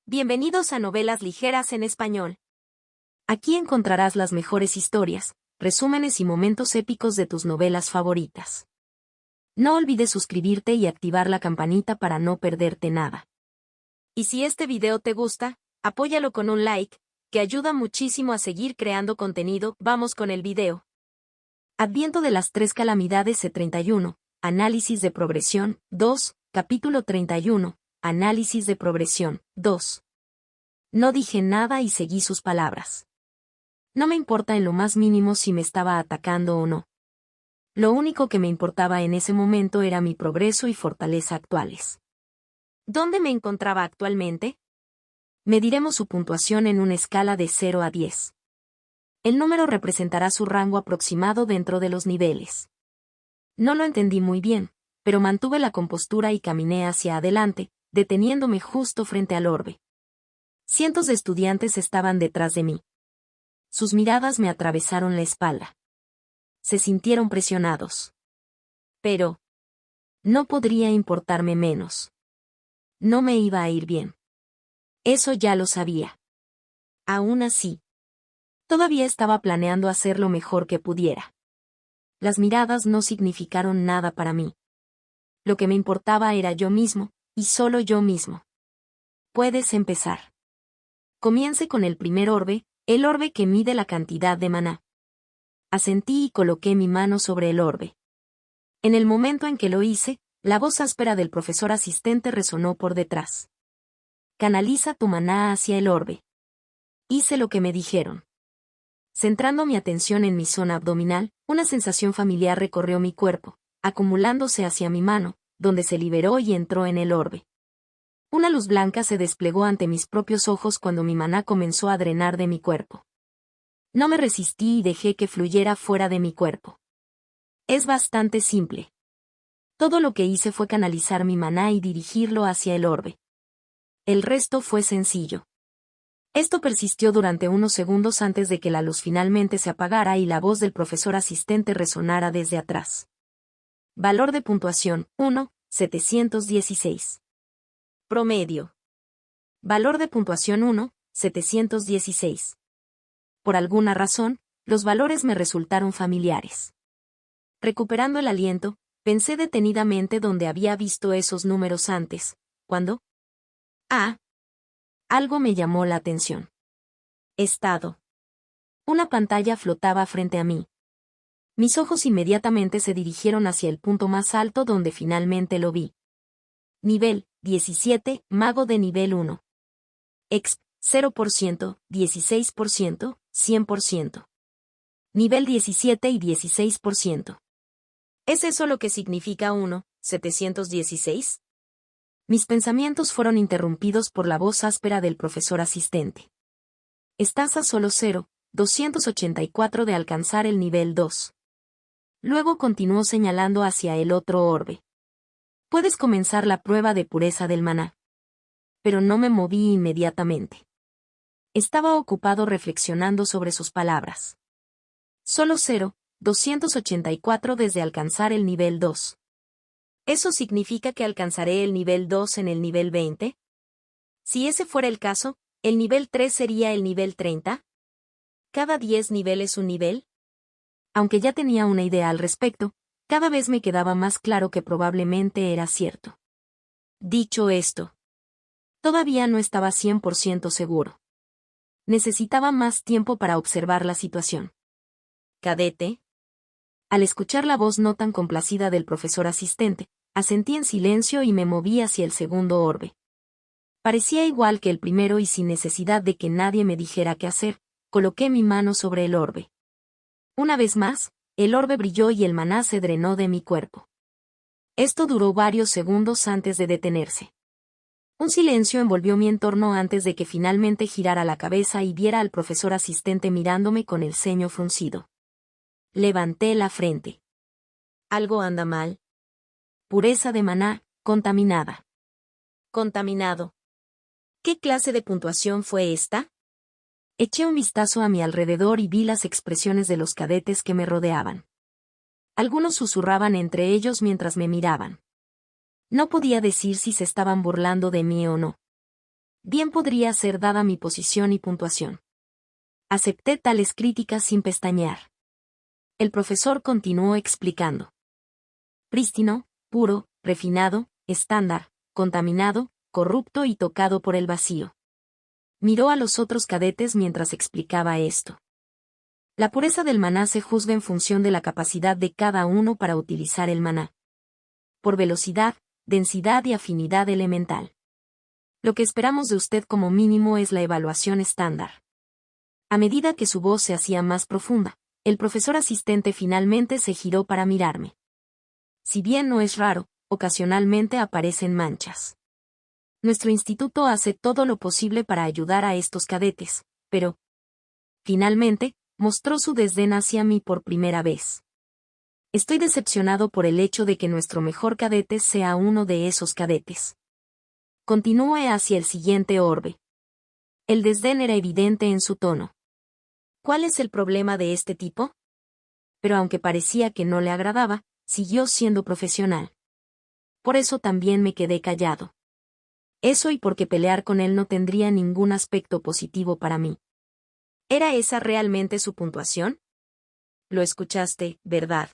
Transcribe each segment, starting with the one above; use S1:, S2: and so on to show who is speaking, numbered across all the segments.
S1: Bienvenidos a Novelas Ligeras en Español. Aquí encontrarás las mejores historias, resúmenes y momentos épicos de tus novelas favoritas. No olvides suscribirte y activar la campanita para no perderte nada. Y si este video te gusta, apóyalo con un like, que ayuda muchísimo a seguir creando contenido. Vamos con el video. Adviento de las tres calamidades C31, Análisis de progresión, 2, capítulo 31. Análisis de progresión, 2. No dije nada y seguí sus palabras. No me importa en lo más mínimo si me estaba atacando o no. Lo único que me importaba en ese momento era mi progreso y fortaleza actuales. ¿Dónde me encontraba actualmente? Mediremos su puntuación en una escala de 0 a 10. El número representará su rango aproximado dentro de los niveles. No lo entendí muy bien, pero mantuve la compostura y caminé hacia adelante, deteniéndome justo frente al orbe. Cientos de estudiantes estaban detrás de mí. Sus miradas me atravesaron la espalda. Se sintieron presionados. Pero no podría importarme menos. No me iba a ir bien. Eso ya lo sabía. Aún así, todavía estaba planeando hacer lo mejor que pudiera. Las miradas no significaron nada para mí. Lo que me importaba era yo mismo, y solo yo mismo. Puedes empezar. Comience con el primer orbe, el orbe que mide la cantidad de maná. Asentí y coloqué mi mano sobre el orbe. En el momento en que lo hice, la voz áspera del profesor asistente resonó por detrás. Canaliza tu maná hacia el orbe. Hice lo que me dijeron. Centrando mi atención en mi zona abdominal, una sensación familiar recorrió mi cuerpo, acumulándose hacia mi mano, donde se liberó y entró en el orbe. Una luz blanca se desplegó ante mis propios ojos cuando mi maná comenzó a drenar de mi cuerpo. No me resistí y dejé que fluyera fuera de mi cuerpo. Es bastante simple. Todo lo que hice fue canalizar mi maná y dirigirlo hacia el orbe. El resto fue sencillo. Esto persistió durante unos segundos antes de que la luz finalmente se apagara y la voz del profesor asistente resonara desde atrás. Valor de puntuación, 1, 716. Promedio. Valor de puntuación 1, 716. Por alguna razón, los valores me resultaron familiares. Recuperando el aliento, pensé detenidamente dónde había visto esos números antes. ¿Cuándo? Algo me llamó la atención. Estado. Una pantalla flotaba frente a mí. Mis ojos inmediatamente se dirigieron hacia el punto más alto donde finalmente lo vi. Nivel, 17, mago de nivel 1. Exp, 0%, 16%, 100%. Nivel 17 y 16%. ¿Es eso lo que significa 1, 716? Mis pensamientos fueron interrumpidos por la voz áspera del profesor asistente. Estás a solo 0, 284 de alcanzar el nivel 2. Luego continuó señalando hacia el otro orbe. Puedes comenzar la prueba de pureza del maná. Pero no me moví inmediatamente. Estaba ocupado reflexionando sobre sus palabras. Solo 0, 284 desde alcanzar el nivel 2. ¿Eso significa que alcanzaré el nivel 2 en el nivel 20? Si ese fuera el caso, ¿el nivel 3 sería el nivel 30? ¿Cada 10 niveles un nivel? Aunque ya tenía una idea al respecto, cada vez me quedaba más claro que probablemente era cierto. Dicho esto, todavía no estaba 100% seguro. Necesitaba más tiempo para observar la situación. Cadete. Al escuchar la voz no tan complacida del profesor asistente, asentí en silencio y me moví hacia el segundo orbe. Parecía igual que el primero y sin necesidad de que nadie me dijera qué hacer, coloqué mi mano sobre el orbe. Una vez más, el orbe brilló y el maná se drenó de mi cuerpo. Esto duró varios segundos antes de detenerse. Un silencio envolvió mi entorno antes de que finalmente girara la cabeza y viera al profesor asistente mirándome con el ceño fruncido. Levanté la frente. ¿Algo anda mal? Pureza de maná, contaminada. Contaminado. ¿Qué clase de puntuación fue esta? Eché un vistazo a mi alrededor y vi las expresiones de los cadetes que me rodeaban. Algunos susurraban entre ellos mientras me miraban. No podía decir si se estaban burlando de mí o no. Bien podría ser dada mi posición y puntuación. Acepté tales críticas sin pestañear. El profesor continuó explicando. Prístino, puro, refinado, estándar, contaminado, corrupto y tocado por el vacío. Miró a los otros cadetes mientras explicaba esto. La pureza del maná se juzga en función de la capacidad de cada uno para utilizar el maná. Por velocidad, densidad y afinidad elemental. Lo que esperamos de usted como mínimo es la evaluación estándar. A medida que su voz se hacía más profunda, el profesor asistente finalmente se giró para mirarme. Si bien no es raro, ocasionalmente aparecen manchas. Nuestro instituto hace todo lo posible para ayudar a estos cadetes, pero, finalmente, mostró su desdén hacia mí por primera vez. Estoy decepcionado por el hecho de que nuestro mejor cadete sea uno de esos cadetes. Continúe hacia el siguiente orbe. El desdén era evidente en su tono. ¿Cuál es el problema de este tipo? Pero aunque parecía que no le agradaba, siguió siendo profesional. Por eso también me quedé callado. Eso y porque pelear con él no tendría ningún aspecto positivo para mí. ¿Era esa realmente su puntuación? Lo escuchaste, ¿verdad?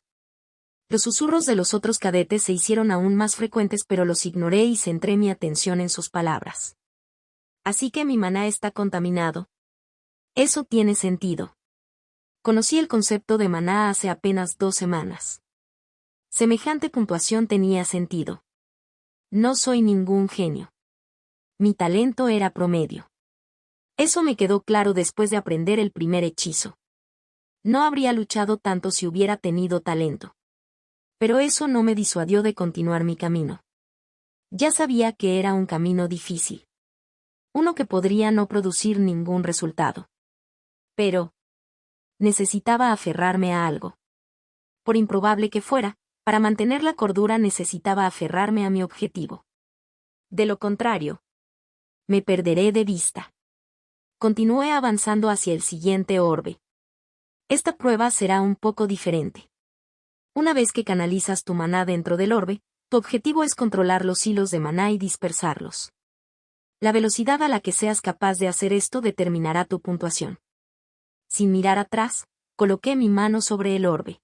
S1: Los susurros de los otros cadetes se hicieron aún más frecuentes, pero los ignoré y centré mi atención en sus palabras. Así que mi maná está contaminado. Eso tiene sentido. Conocí el concepto de maná hace apenas 2 semanas. Semejante puntuación tenía sentido. No soy ningún genio. Mi talento era promedio. Eso me quedó claro después de aprender el primer hechizo. No habría luchado tanto si hubiera tenido talento. Pero eso no me disuadió de continuar mi camino. Ya sabía que era un camino difícil. Uno que podría no producir ningún resultado. Pero necesitaba aferrarme a algo. Por improbable que fuera, para mantener la cordura necesitaba aferrarme a mi objetivo. De lo contrario, me perderé de vista. Continué avanzando hacia el siguiente orbe. Esta prueba será un poco diferente. Una vez que canalizas tu maná dentro del orbe, tu objetivo es controlar los hilos de maná y dispersarlos. La velocidad a la que seas capaz de hacer esto determinará tu puntuación. Sin mirar atrás, coloqué mi mano sobre el orbe.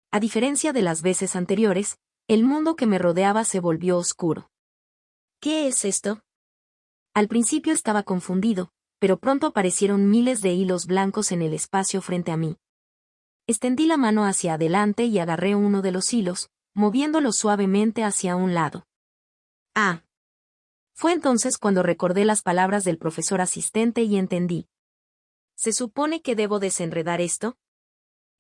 S1: A diferencia de las veces anteriores, el mundo que me rodeaba se volvió oscuro. ¿Qué es esto? Al principio estaba confundido, pero pronto aparecieron miles de hilos blancos en el espacio frente a mí. Extendí la mano hacia adelante y agarré uno de los hilos, moviéndolo suavemente hacia un lado. Ah. Fue entonces cuando recordé las palabras del profesor asistente y entendí. ¿Se supone que debo desenredar esto?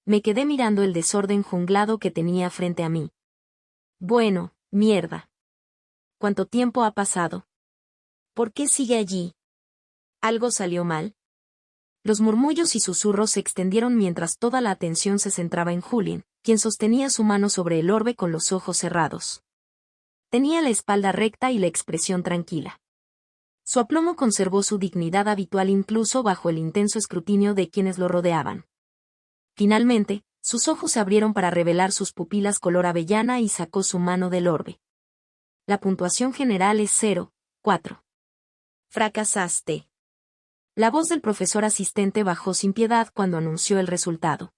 S1: Me quedé mirando el desorden junglado que tenía frente a mí. Bueno, mierda. ¿Cuánto tiempo ha pasado? ¿Por qué sigue allí? ¿Algo salió mal? Los murmullos y susurros se extendieron mientras toda la atención se centraba en Julien, quien sostenía su mano sobre el orbe con los ojos cerrados. Tenía la espalda recta y la expresión tranquila. Su aplomo conservó su dignidad habitual incluso bajo el intenso escrutinio de quienes lo rodeaban. Finalmente, sus ojos se abrieron para revelar sus pupilas color avellana y sacó su mano del orbe. La puntuación general es 0,4. Fracasaste. La voz del profesor asistente bajó sin piedad cuando anunció el resultado.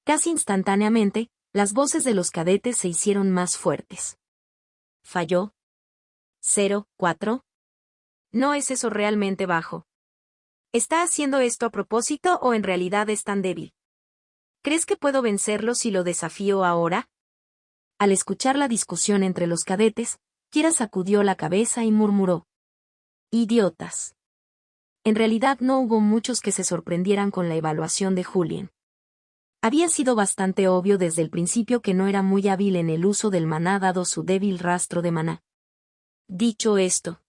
S1: Casi instantáneamente, las voces de los cadetes se hicieron más fuertes. ¿Falló? ¿0,4? ¿No es eso realmente bajo? ¿Está haciendo esto a propósito o en realidad es tan débil? ¿Crees que puedo vencerlo si lo desafío ahora? Al escuchar la discusión entre los cadetes, Kira sacudió la cabeza y murmuró. Idiotas. En realidad no hubo muchos que se sorprendieran con la evaluación de Julien. Había sido bastante obvio desde el principio que no era muy hábil en el uso del maná dado su débil rastro de maná. Dicho esto,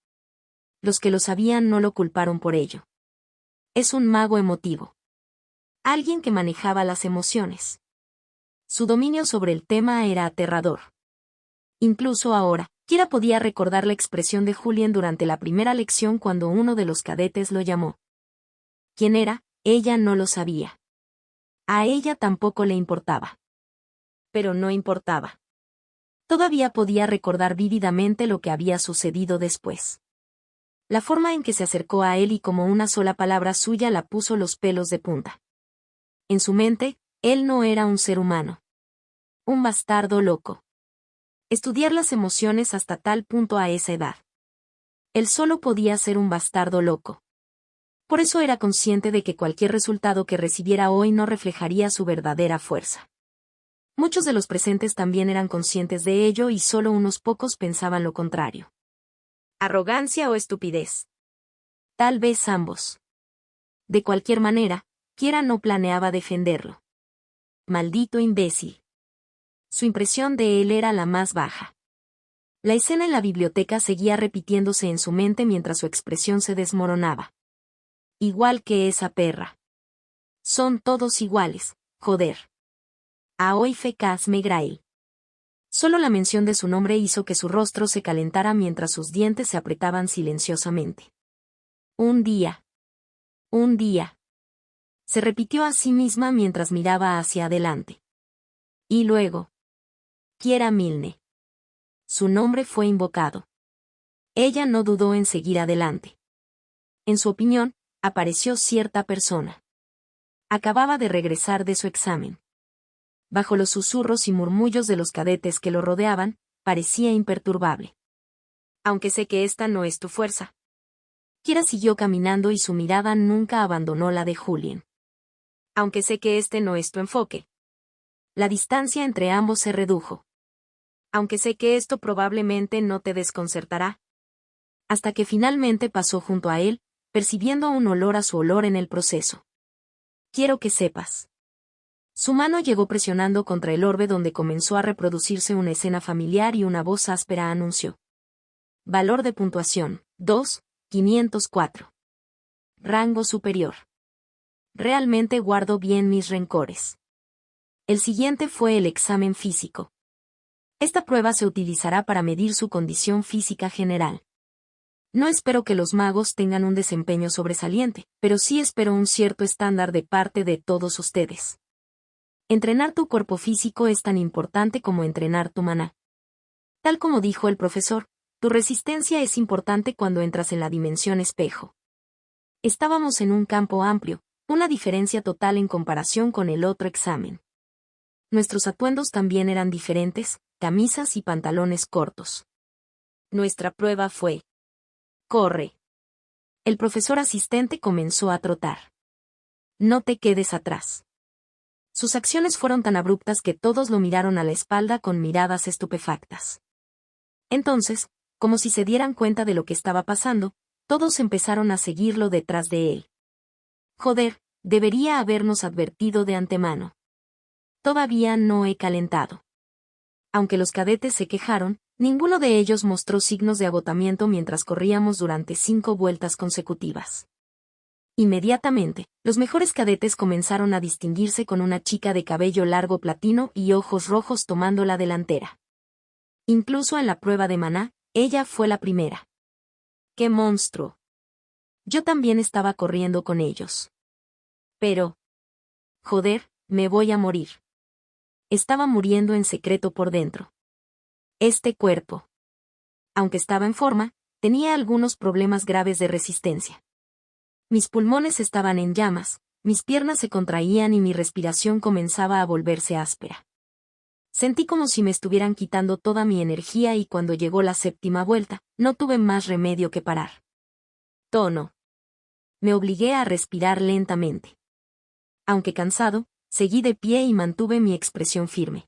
S1: los que lo sabían no lo culparon por ello. Es un mago emotivo. Alguien que manejaba las emociones. Su dominio sobre el tema era aterrador. Incluso ahora, Kira podía recordar la expresión de Julien durante la primera lección cuando uno de los cadetes lo llamó. ¿Quién era? Ella no lo sabía. A ella tampoco le importaba. Pero no importaba. Todavía podía recordar vívidamente lo que había sucedido después. La forma en que se acercó a él y como una sola palabra suya la puso los pelos de punta. En su mente, él no era un ser humano. Un bastardo loco. Estudiar las emociones hasta tal punto a esa edad. Él solo podía ser un bastardo loco. Por eso era consciente de que cualquier resultado que recibiera hoy no reflejaría su verdadera fuerza. Muchos de los presentes también eran conscientes de ello y solo unos pocos pensaban lo contrario. ¿Arrogancia o estupidez? Tal vez ambos. De cualquier manera, Kiera no planeaba defenderlo. Maldito imbécil. Su impresión de él era la más baja. La escena en la biblioteca seguía repitiéndose en su mente mientras su expresión se desmoronaba. Igual que esa perra. Son todos iguales, joder. Aoi Fekaz Megrail. Solo la mención de su nombre hizo que su rostro se calentara mientras sus dientes se apretaban silenciosamente. Un día. Un día. Se repitió a sí misma mientras miraba hacia adelante. Y luego. Kiera Milne. Su nombre fue invocado. Ella no dudó en seguir adelante. En su opinión, apareció cierta persona. Acababa de regresar de su examen. Bajo los susurros y murmullos de los cadetes que lo rodeaban, parecía imperturbable. Aunque sé que esta no es tu fuerza. Kiera siguió caminando y su mirada nunca abandonó la de Julien. Aunque sé que este no es tu enfoque. La distancia entre ambos se redujo. Aunque sé que esto probablemente no te desconcertará. Hasta que finalmente pasó junto a él, percibiendo un olor a su olor en el proceso. Quiero que sepas. Su mano llegó presionando contra el orbe donde comenzó a reproducirse una escena familiar y una voz áspera anunció. Valor de puntuación, 2, 504. Rango superior. Realmente guardo bien mis rencores. El siguiente fue el examen físico. Esta prueba se utilizará para medir su condición física general. No espero que los magos tengan un desempeño sobresaliente, pero sí espero un cierto estándar de parte de todos ustedes. Entrenar tu cuerpo físico es tan importante como entrenar tu maná. Tal como dijo el profesor, tu resistencia es importante cuando entras en la dimensión espejo. Estábamos en un campo amplio, una diferencia total en comparación con el otro examen. Nuestros atuendos también eran diferentes, camisas y pantalones cortos. Nuestra prueba fue: corre. El profesor asistente comenzó a trotar. No te quedes atrás. Sus acciones fueron tan abruptas que todos lo miraron a la espalda con miradas estupefactas. Entonces, como si se dieran cuenta de lo que estaba pasando, todos empezaron a seguirlo detrás de él. Joder, debería habernos advertido de antemano. Todavía no he calentado. Aunque los cadetes se quejaron, ninguno de ellos mostró signos de agotamiento mientras corríamos durante 5 vueltas consecutivas. Inmediatamente, los mejores cadetes comenzaron a distinguirse con una chica de cabello largo platino y ojos rojos tomando la delantera. Incluso en la prueba de maná, ella fue la primera. ¡Qué monstruo! Yo también estaba corriendo con ellos. Pero... joder, me voy a morir. Estaba muriendo en secreto por dentro. Este cuerpo, aunque estaba en forma, tenía algunos problemas graves de resistencia. Mis pulmones estaban en llamas, mis piernas se contraían y mi respiración comenzaba a volverse áspera. Sentí como si me estuvieran quitando toda mi energía y cuando llegó la 7ª vuelta, no tuve más remedio que parar. Tono. Me obligué a respirar lentamente. Aunque cansado, seguí de pie y mantuve mi expresión firme.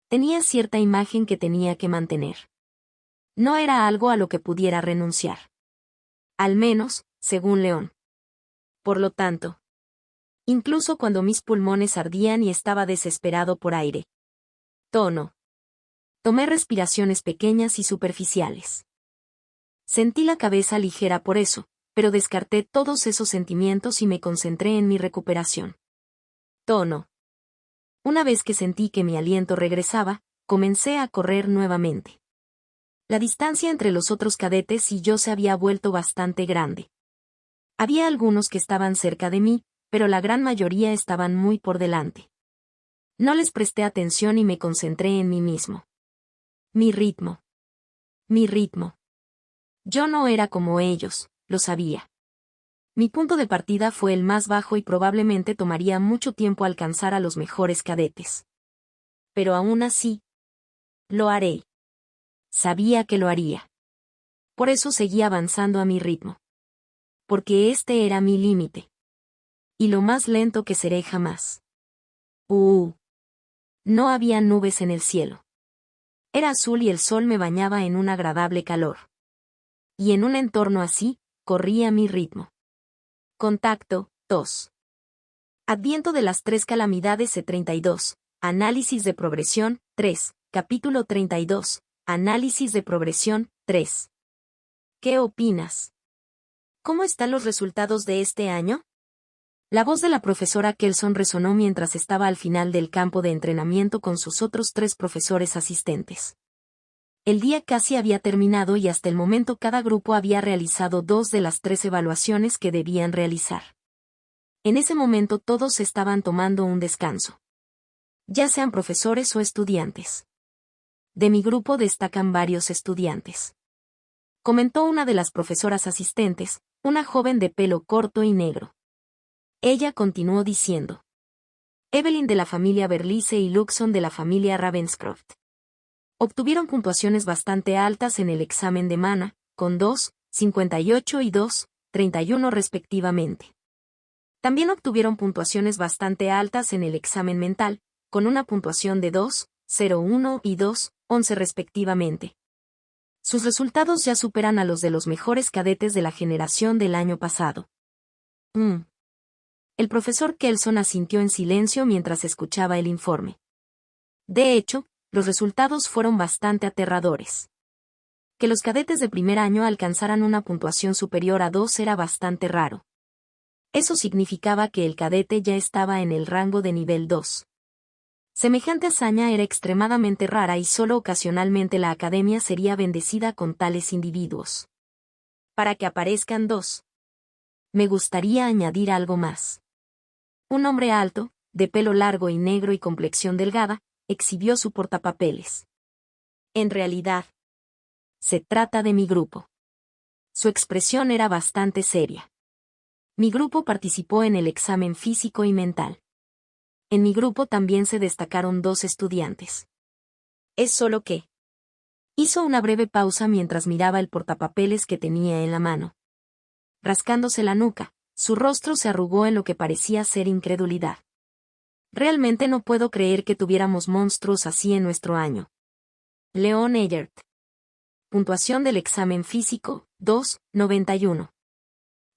S1: Tenía cierta imagen que tenía que mantener. No era algo a lo que pudiera renunciar. Al menos, según León. Por lo tanto, incluso cuando mis pulmones ardían y estaba desesperado por aire. Tono. Tomé respiraciones pequeñas y superficiales. Sentí la cabeza ligera por eso, pero descarté todos esos sentimientos y me concentré en mi recuperación. Tono. Una vez que sentí que mi aliento regresaba, comencé a correr nuevamente. La distancia entre los otros cadetes y yo se había vuelto bastante grande. Había algunos que estaban cerca de mí, pero la gran mayoría estaban muy por delante. No les presté atención y me concentré en mí mismo. Mi ritmo. Mi ritmo. Yo no era como ellos, lo sabía. Mi punto de partida fue el más bajo y probablemente tomaría mucho tiempo alcanzar a los mejores cadetes. Pero aún así, lo haré. Sabía que lo haría. Por eso seguí avanzando a mi ritmo. Porque este era mi límite. Y lo más lento que seré jamás. No había nubes en el cielo. Era azul y el sol me bañaba en un agradable calor. Y en un entorno así, corría mi ritmo. Contacto, 2. Adviento de las tres calamidades C32. Análisis de progresión, 3. Capítulo 32. Análisis de progresión, 3. ¿Qué opinas? ¿Cómo están los resultados de este año? La voz de la profesora Kelson resonó mientras estaba al final del campo de entrenamiento con sus otros 3 profesores asistentes. El día casi había terminado y hasta el momento cada grupo había realizado 2 de las 3 evaluaciones que debían realizar. En ese momento todos estaban tomando un descanso. Ya sean profesores o estudiantes. De mi grupo destacan varios estudiantes. Comentó una de las profesoras asistentes, una joven de pelo corto y negro. Ella continuó diciendo. Evelyn de la familia Berlice y Luxon de la familia Ravenscroft. Obtuvieron puntuaciones bastante altas en el examen de Mana, con 2,58 y 2,31 respectivamente. También obtuvieron puntuaciones bastante altas en el examen mental, con una puntuación de 2,01 y 2,11 respectivamente. Sus resultados ya superan a los de los mejores cadetes de la generación del año pasado. El profesor Kelson asintió en silencio mientras escuchaba el informe. De hecho, los resultados fueron bastante aterradores. Que los cadetes de primer año alcanzaran una puntuación superior a 2 era bastante raro. Eso significaba que el cadete ya estaba en el rango de nivel 2. Semejante hazaña era extremadamente rara y solo ocasionalmente la academia sería bendecida con tales individuos. Para que aparezcan 2. Me gustaría añadir algo más. Un hombre alto, de pelo largo y negro y complexión delgada, exhibió su portapapeles. En realidad, se trata de mi grupo. Su expresión era bastante seria. Mi grupo participó en el examen físico y mental. En mi grupo también se destacaron 2 estudiantes. Es solo que... Hizo una breve pausa mientras miraba el portapapeles que tenía en la mano. Rascándose la nuca, su rostro se arrugó en lo que parecía ser incredulidad. Realmente no puedo creer que tuviéramos monstruos así en nuestro año. Leon Eyert. Puntuación del examen físico, 2,91.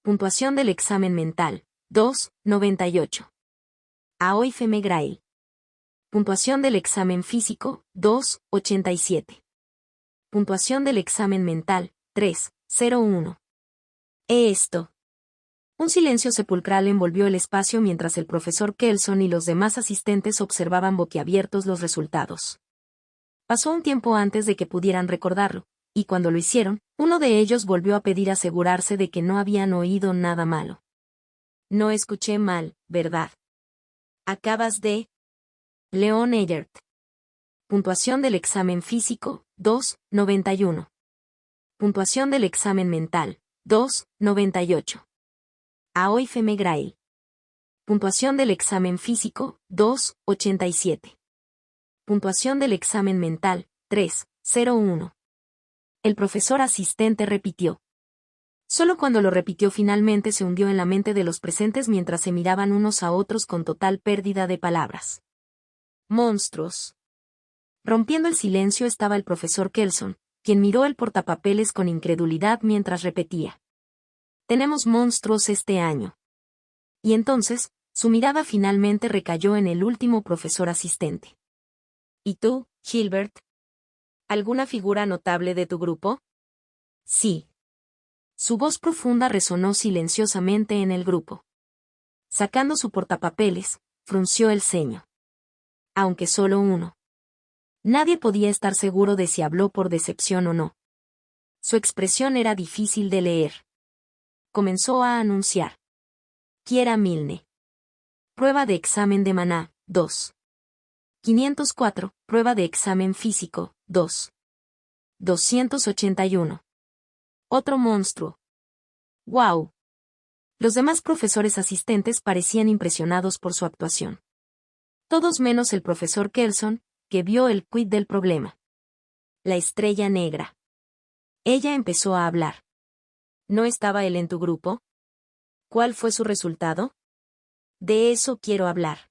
S1: Puntuación del examen mental, 2,98. Aoi Femegrail. Puntuación del examen físico, 2,87. Puntuación del examen mental, 3,01. Esto. Un silencio sepulcral envolvió el espacio mientras el profesor Kelson y los demás asistentes observaban boquiabiertos los resultados. Pasó un tiempo antes de que pudieran recordarlo, y cuando lo hicieron, uno de ellos volvió a pedir asegurarse de que no habían oído nada malo. No escuché mal, ¿verdad? Acabas de... Leon Eyert. Puntuación del examen físico, 2,91. Puntuación del examen mental, 2,98. Aoi Femegrail. Puntuación del examen físico, 2,87. Puntuación del examen mental, 3,01. El profesor asistente repitió. Solo cuando lo repitió finalmente se hundió en la mente de los presentes mientras se miraban unos a otros con total pérdida de palabras. Monstruos. Rompiendo el silencio estaba el profesor Kelson, quien miró el portapapeles con incredulidad mientras repetía. Tenemos monstruos este año. Y entonces, su mirada finalmente recayó en el último profesor asistente. ¿Y tú, Gilbert? ¿Alguna figura notable de tu grupo? Sí. Su voz profunda resonó silenciosamente en el grupo. Sacando su portapapeles, frunció el ceño. Aunque solo uno. Nadie podía estar seguro de si habló por decepción o no. Su expresión era difícil de leer. Comenzó a anunciar. Kiera Milne. Prueba de examen de Maná, 2. 504, prueba de examen físico, 2. 281. Otro monstruo. ¡Wow! Los demás profesores asistentes parecían impresionados por su actuación. Todos menos el profesor Kelson, que vio el quid del problema. La estrella negra. Ella empezó a hablar. ¿No estaba él en tu grupo? ¿Cuál fue su resultado? De eso quiero hablar.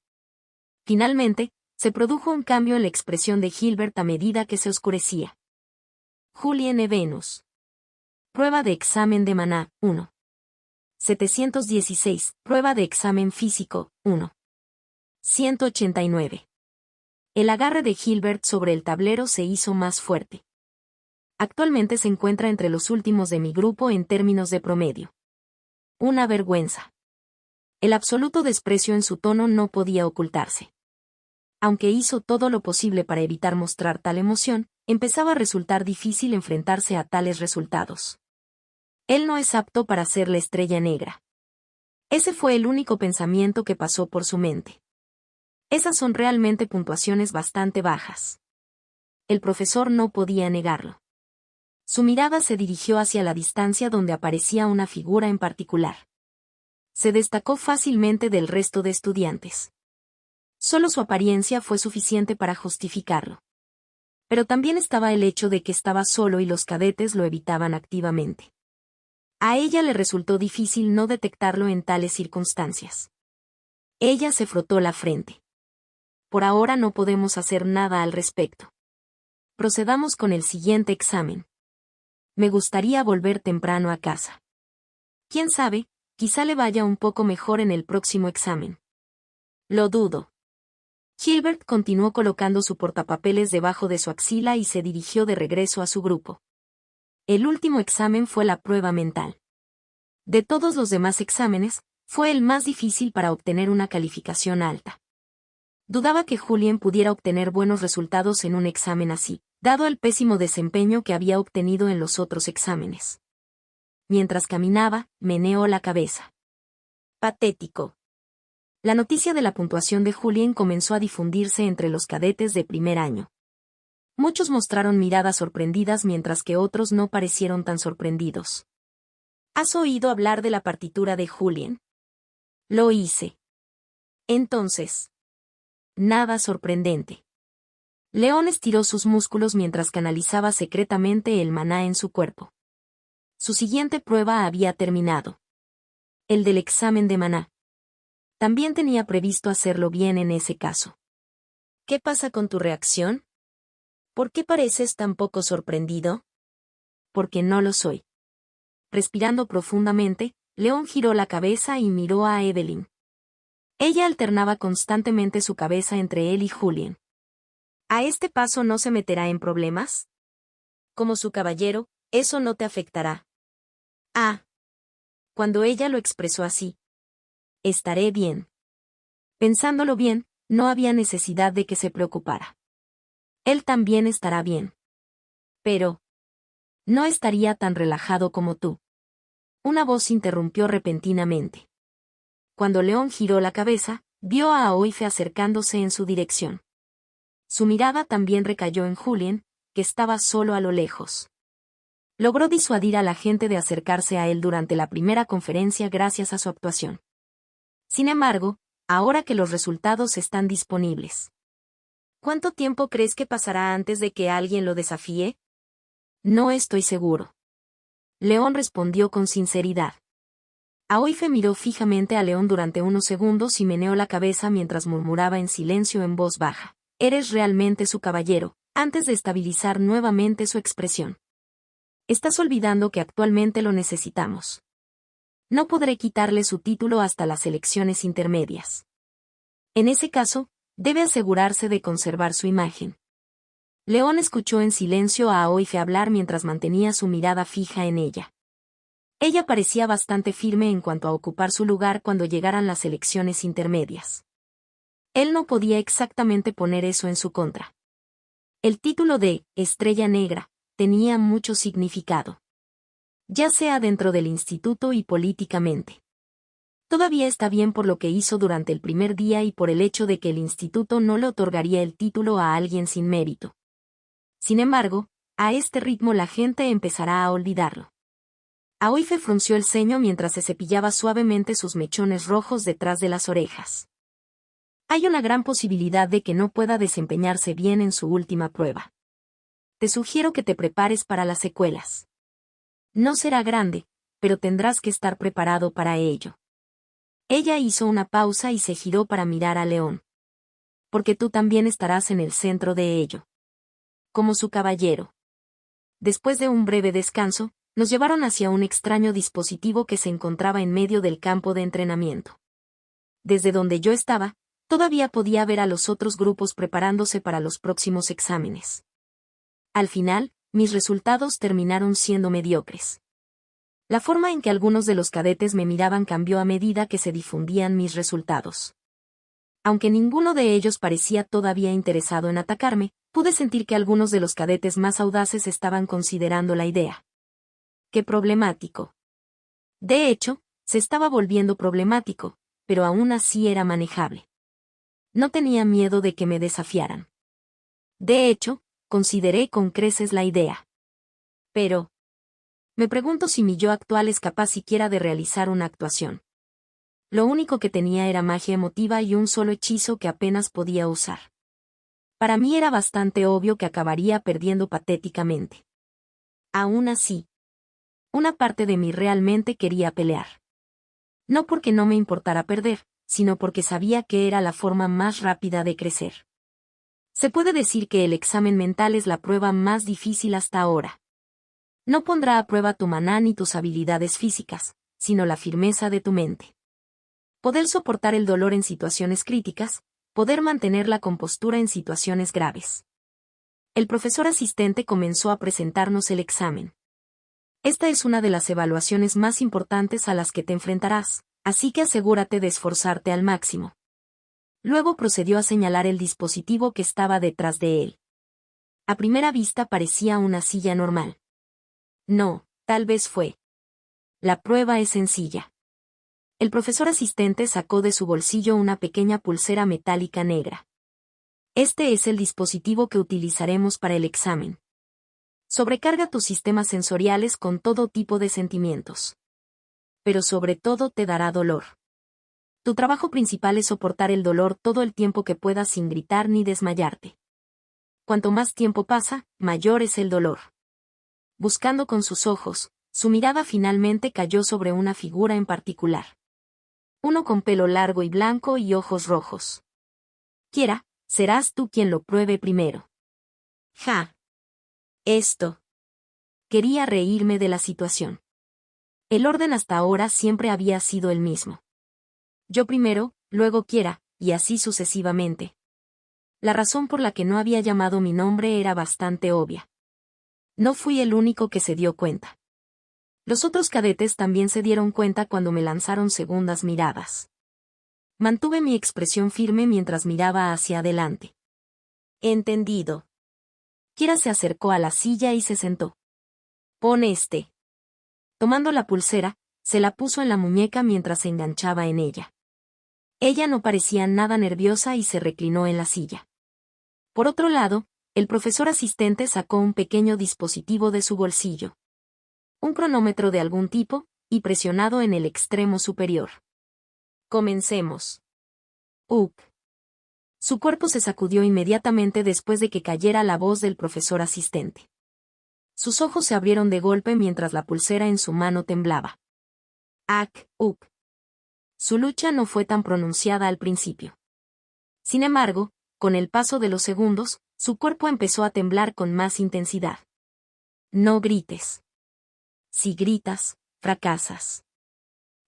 S1: Finalmente, se produjo un cambio en la expresión de Gilbert a medida que se oscurecía. Julien E. Venus. Prueba de examen de maná, 1. 716. Prueba de examen físico, 1. 189. El agarre de Gilbert sobre el tablero se hizo más fuerte. Actualmente se encuentra entre los últimos de mi grupo en términos de promedio. Una vergüenza. El absoluto desprecio en su tono no podía ocultarse. Aunque hizo todo lo posible para evitar mostrar tal emoción, empezaba a resultar difícil enfrentarse a tales resultados. Él no es apto para ser la estrella negra. Ese fue el único pensamiento que pasó por su mente. Esas son realmente puntuaciones bastante bajas. El profesor no podía negarlo. Su mirada se dirigió hacia la distancia donde aparecía una figura en particular. Se destacó fácilmente del resto de estudiantes. Solo su apariencia fue suficiente para justificarlo. Pero también estaba el hecho de que estaba solo y los cadetes lo evitaban activamente. A ella le resultó difícil no detectarlo en tales circunstancias. Ella se frotó la frente. Por ahora no podemos hacer nada al respecto. Procedamos con el siguiente examen. Me gustaría volver temprano a casa. Quién sabe, quizá le vaya un poco mejor en el próximo examen. Lo dudo. Gilbert continuó colocando su portapapeles debajo de su axila y se dirigió de regreso a su grupo. El último examen fue la prueba mental. De todos los demás exámenes, fue el más difícil para obtener una calificación alta. Dudaba que Julien pudiera obtener buenos resultados en un examen así, dado el pésimo desempeño que había obtenido en los otros exámenes. Mientras caminaba, meneó la cabeza. Patético. La noticia de la puntuación de Julien comenzó a difundirse entre los cadetes de primer año. Muchos mostraron miradas sorprendidas mientras que otros no parecieron tan sorprendidos. ¿Has oído hablar de la partitura de Julien? Lo hice. Entonces. Nada sorprendente. León estiró sus músculos mientras canalizaba secretamente el maná en su cuerpo. Su siguiente prueba había terminado. El del examen de maná. También tenía previsto hacerlo bien en ese caso. ¿Qué pasa con tu reacción? ¿Por qué pareces tan poco sorprendido? Porque no lo soy. Respirando profundamente, León giró la cabeza y miró a Evelyn. Ella alternaba constantemente su cabeza entre él y Julien. ¿A este paso no se meterá en problemas? Como su caballero, eso no te afectará. Ah. Cuando ella lo expresó así. Estaré bien. Pensándolo bien, no había necesidad de que se preocupara. Él también estará bien. Pero. No estaría tan relajado como tú. Una voz interrumpió repentinamente. Cuando León giró la cabeza, vio a Aoife acercándose en su dirección. Su mirada también recayó en Julien, que estaba solo a lo lejos. Logró disuadir a la gente de acercarse a él durante la primera conferencia gracias a su actuación. Sin embargo, ahora que los resultados están disponibles. ¿Cuánto tiempo crees que pasará antes de que alguien lo desafíe? No estoy seguro. León respondió con sinceridad. Aoife miró fijamente a León durante unos segundos y meneó la cabeza mientras murmuraba en silencio en voz baja. Eres realmente su caballero, antes de estabilizar nuevamente su expresión. Estás olvidando que actualmente lo necesitamos. No podré quitarle su título hasta las elecciones intermedias. En ese caso, debe asegurarse de conservar su imagen. León escuchó en silencio a Aoife hablar mientras mantenía su mirada fija en ella. Ella parecía bastante firme en cuanto a ocupar su lugar cuando llegaran las elecciones intermedias. Él no podía exactamente poner eso en su contra. El título de Estrella Negra tenía mucho significado. Ya sea dentro del instituto y políticamente. Todavía está bien por lo que hizo durante el primer día y por el hecho de que el instituto no le otorgaría el título a alguien sin mérito. Sin embargo, a este ritmo la gente empezará a olvidarlo. Aoife frunció el ceño mientras se cepillaba suavemente sus mechones rojos detrás de las orejas. Hay una gran posibilidad de que no pueda desempeñarse bien en su última prueba. Te sugiero que te prepares para las secuelas. No será grande, pero tendrás que estar preparado para ello. Ella hizo una pausa y se giró para mirar a León. Porque tú también estarás en el centro de ello. Como su caballero. Después de un breve descanso, nos llevaron hacia un extraño dispositivo que se encontraba en medio del campo de entrenamiento. Desde donde yo estaba, todavía podía ver a los otros grupos preparándose para los próximos exámenes. Al final, mis resultados terminaron siendo mediocres. La forma en que algunos de los cadetes me miraban cambió a medida que se difundían mis resultados. Aunque ninguno de ellos parecía todavía interesado en atacarme, pude sentir que algunos de los cadetes más audaces estaban considerando la idea. ¡Qué problemático! De hecho, se estaba volviendo problemático, pero aún así era manejable. No tenía miedo de que me desafiaran. De hecho, consideré con creces la idea. Pero, me pregunto si mi yo actual es capaz siquiera de realizar una actuación. Lo único que tenía era magia emotiva y un solo hechizo que apenas podía usar. Para mí era bastante obvio que acabaría perdiendo patéticamente. Aún así, una parte de mí realmente quería pelear. No porque no me importara perder, sino porque sabía que era la forma más rápida de crecer. Se puede decir que el examen mental es la prueba más difícil hasta ahora. No pondrá a prueba tu maná ni tus habilidades físicas, sino la firmeza de tu mente. Poder soportar el dolor en situaciones críticas, poder mantener la compostura en situaciones graves. El profesor asistente comenzó a presentarnos el examen. Esta es una de las evaluaciones más importantes a las que te enfrentarás, así que asegúrate de esforzarte al máximo. Luego procedió a señalar el dispositivo que estaba detrás de él. A primera vista parecía una silla normal. No, tal vez fue. La prueba es sencilla. El profesor asistente sacó de su bolsillo una pequeña pulsera metálica negra. Este es el dispositivo que utilizaremos para el examen. Sobrecarga tus sistemas sensoriales con todo tipo de sentimientos. Pero sobre todo te dará dolor. Tu trabajo principal es soportar el dolor todo el tiempo que puedas sin gritar ni desmayarte. Cuanto más tiempo pasa, mayor es el dolor. Buscando con sus ojos, su mirada finalmente cayó sobre una figura en particular. Uno con pelo largo y blanco y ojos rojos. Kiera, serás tú quien lo pruebe primero. Ja. Esto. Quería reírme de la situación. El orden hasta ahora siempre había sido el mismo. Yo primero, luego Kiera, y así sucesivamente. La razón por la que no había llamado mi nombre era bastante obvia. No fui el único que se dio cuenta. Los otros cadetes también se dieron cuenta cuando me lanzaron segundas miradas. Mantuve mi expresión firme mientras miraba hacia adelante. Entendido. Kiera se acercó a la silla y se sentó. Pon este. Tomando la pulsera, se la puso en la muñeca mientras se enganchaba en ella. Ella no parecía nada nerviosa y se reclinó en la silla. Por otro lado, el profesor asistente sacó un pequeño dispositivo de su bolsillo. Un cronómetro de algún tipo, y presionado en el extremo superior. Comencemos. Up. Su cuerpo se sacudió inmediatamente después de que cayera la voz del profesor asistente. Sus ojos se abrieron de golpe mientras la pulsera en su mano temblaba. Up. Su lucha no fue tan pronunciada al principio. Sin embargo, con el paso de los segundos, su cuerpo empezó a temblar con más intensidad. No grites. Si gritas, fracasas.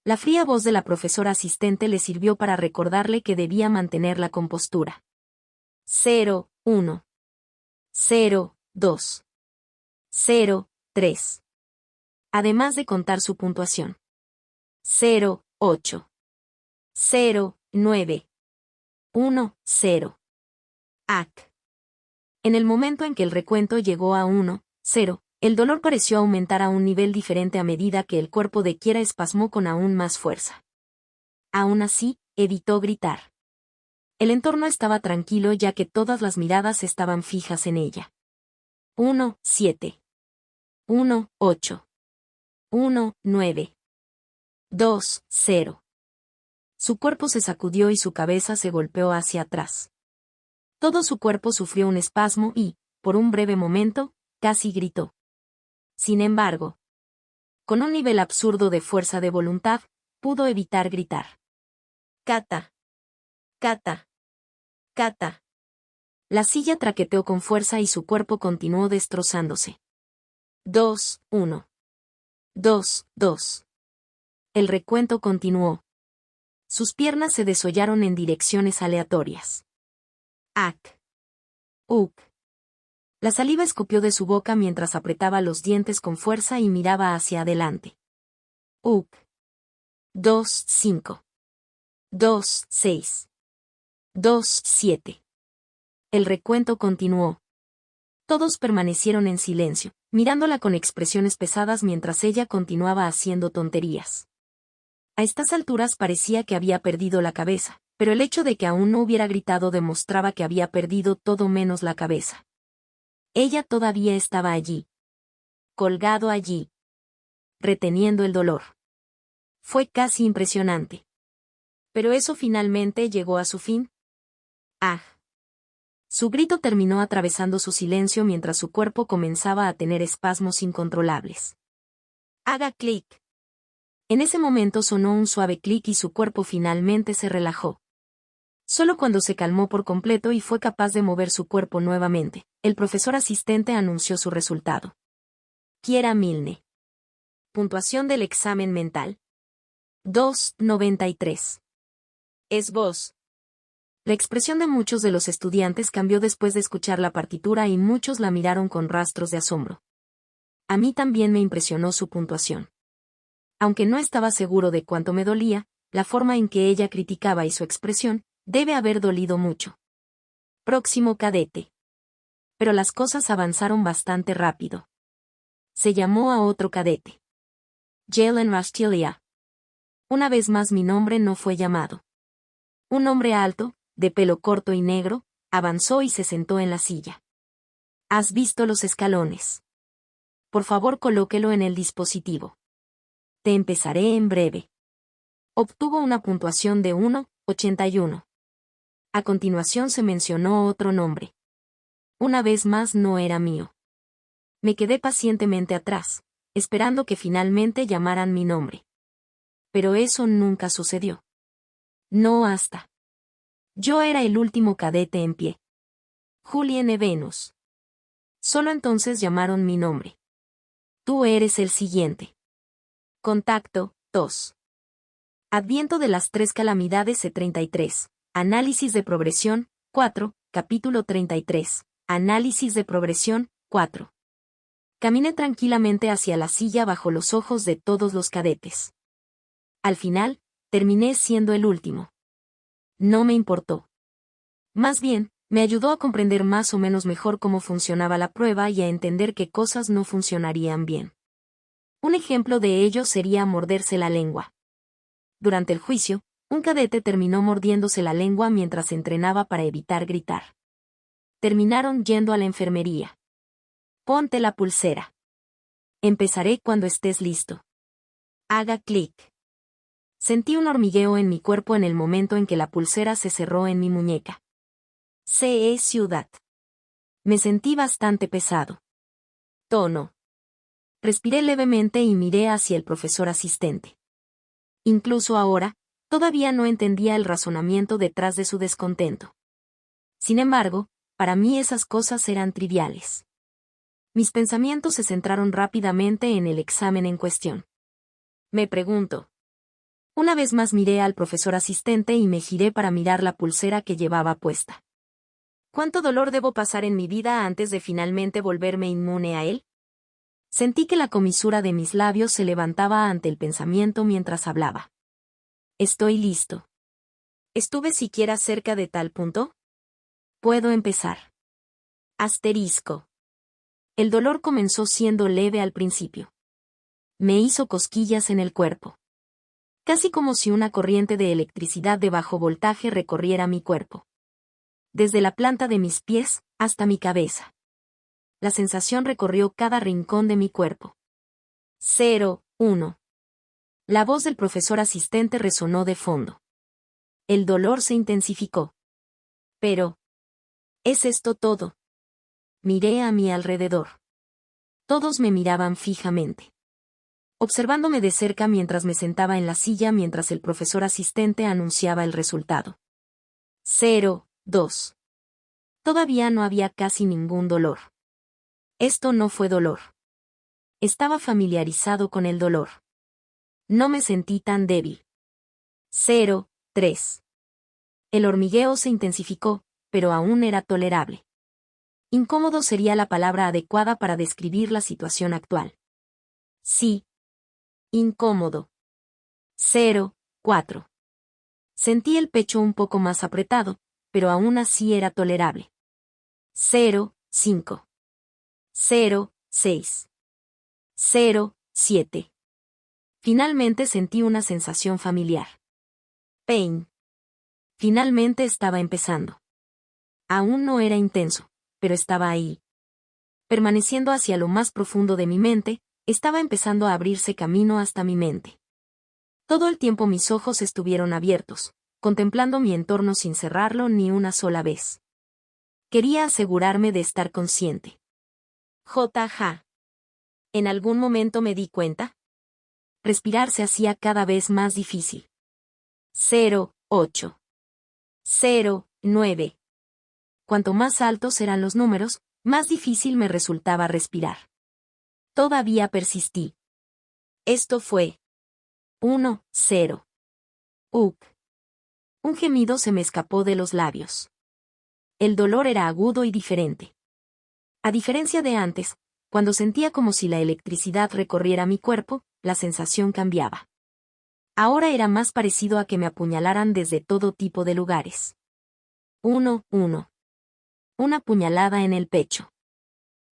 S1: La fría voz de la profesora asistente le sirvió para recordarle que debía mantener la compostura. 0, 1. 0, 2. 0, 3. Además de contar su puntuación. 0, 8. 0, 9. 1, 0. En el momento en que el recuento llegó a 1, 0, el dolor pareció aumentar a un nivel diferente a medida que el cuerpo de Kiera espasmó con aún más fuerza. Aún así, evitó gritar. El entorno estaba tranquilo ya que todas las miradas estaban fijas en ella. 1, 7. 1, 8. 1, 9. 2, 0. Su cuerpo se sacudió y su cabeza se golpeó hacia atrás. Todo su cuerpo sufrió un espasmo y, por un breve momento, casi gritó. Sin embargo, con un nivel absurdo de fuerza de voluntad, pudo evitar gritar. Kata. Kata. Kata. La silla traqueteó con fuerza y su cuerpo continuó destrozándose. 2, 1. 2, 2. El recuento continuó. Sus piernas se desollaron en direcciones aleatorias. Ak. Uk. La saliva escupió de su boca mientras apretaba los dientes con fuerza y miraba hacia adelante. Uk. 2, 5. 2, 6. 2, 7. El recuento continuó. Todos permanecieron en silencio, mirándola con expresiones pesadas mientras ella continuaba haciendo tonterías. A estas alturas parecía que había perdido la cabeza, pero el hecho de que aún no hubiera gritado demostraba que había perdido todo menos la cabeza. Ella todavía estaba allí. Colgado allí. Reteniendo el dolor. Fue casi impresionante. Pero eso finalmente llegó a su fin. ¡Ah! Su grito terminó atravesando su silencio mientras su cuerpo comenzaba a tener espasmos incontrolables. Haga clic. En ese momento sonó un suave clic y su cuerpo finalmente se relajó. Solo cuando se calmó por completo y fue capaz de mover su cuerpo nuevamente, el profesor asistente anunció su resultado. Kiera Milne. Puntuación del examen mental. 2,93. Es vos. La expresión de muchos de los estudiantes cambió después de escuchar la partitura y muchos la miraron con rastros de asombro. A mí también me impresionó su puntuación. Aunque no estaba seguro de cuánto me dolía, la forma en que ella criticaba y su expresión, debe haber dolido mucho. Próximo cadete. Pero las cosas avanzaron bastante rápido. Se llamó a otro cadete. Jalen Rastilia. Una vez más mi nombre no fue llamado. Un hombre alto, de pelo corto y negro, avanzó y se sentó en la silla. ¿Has visto los escalones? Por favor colóquelo en el dispositivo. Te empezaré en breve. Obtuvo una puntuación de 1,81. A continuación se mencionó otro nombre. Una vez más no era mío. Me quedé pacientemente atrás, esperando que finalmente llamaran mi nombre. Pero eso nunca sucedió. No hasta. Yo era el último cadete en pie. Julienne Venus. Solo entonces llamaron mi nombre. Tú eres el siguiente. Contacto, 2. Adviento de las 3 calamidades E33. Análisis de progresión, 4, capítulo 33. Análisis de progresión, 4. Caminé tranquilamente hacia la silla bajo los ojos de todos los cadetes. Al final, terminé siendo el último. No me importó. Más bien, me ayudó a comprender más o menos mejor cómo funcionaba la prueba y a entender qué cosas no funcionarían bien. Un ejemplo de ello sería morderse la lengua. Durante el juicio, un cadete terminó mordiéndose la lengua mientras entrenaba para evitar gritar. Terminaron yendo a la enfermería. Ponte la pulsera. Empezaré cuando estés listo. Haga clic. Sentí un hormigueo en mi cuerpo en el momento en que la pulsera se cerró en mi muñeca. CE Ciudad. Me sentí bastante pesado. Tono. Respiré levemente y miré hacia el profesor asistente. Incluso ahora, todavía no entendía el razonamiento detrás de su descontento. Sin embargo, para mí esas cosas eran triviales. Mis pensamientos se centraron rápidamente en el examen en cuestión. Me pregunto. Una vez más miré al profesor asistente y me giré para mirar la pulsera que llevaba puesta. ¿Cuánto dolor debo pasar en mi vida antes de finalmente volverme inmune a él? Sentí que la comisura de mis labios se levantaba ante el pensamiento mientras hablaba. Estoy listo. ¿Estuve siquiera cerca de tal punto? Puedo empezar. Asterisco. El dolor comenzó siendo leve al principio. Me hizo cosquillas en el cuerpo. Casi como si una corriente de electricidad de bajo voltaje recorriera mi cuerpo. Desde la planta de mis pies hasta mi cabeza. La sensación recorrió cada rincón de mi cuerpo. 0, 1. La voz del profesor asistente resonó de fondo. El dolor se intensificó. Pero, ¿es esto todo? Miré a mi alrededor. Todos me miraban fijamente, observándome de cerca mientras me sentaba en la silla mientras el profesor asistente anunciaba el resultado. 0-2. Todavía no había casi ningún dolor. Esto no fue dolor. Estaba familiarizado con el dolor. No me sentí tan débil. 0-3. El hormigueo se intensificó, pero aún era tolerable. Incómodo sería la palabra adecuada para describir la situación actual. Sí. Incómodo. 0-4. Sentí el pecho un poco más apretado, pero aún así era tolerable. 0-5. 0-6. 0-7. Finalmente sentí una sensación familiar. Pain. Finalmente estaba empezando. Aún no era intenso, pero estaba ahí. Permaneciendo hacia lo más profundo de mi mente, estaba empezando a abrirse camino hasta mi mente. Todo el tiempo mis ojos estuvieron abiertos, contemplando mi entorno sin cerrarlo ni una sola vez. Quería asegurarme de estar consciente. JJ. ¿En algún momento me di cuenta? Respirar se hacía cada vez más difícil. 0-8. 0-9. Cuanto más altos eran los números, más difícil me resultaba respirar. Todavía persistí. Esto fue 1-0. Uk. Un gemido se me escapó de los labios. El dolor era agudo y diferente. A diferencia de antes, cuando sentía como si la electricidad recorriera mi cuerpo, la sensación cambiaba. Ahora era más parecido a que me apuñalaran desde todo tipo de lugares. 1-1. Una puñalada en el pecho.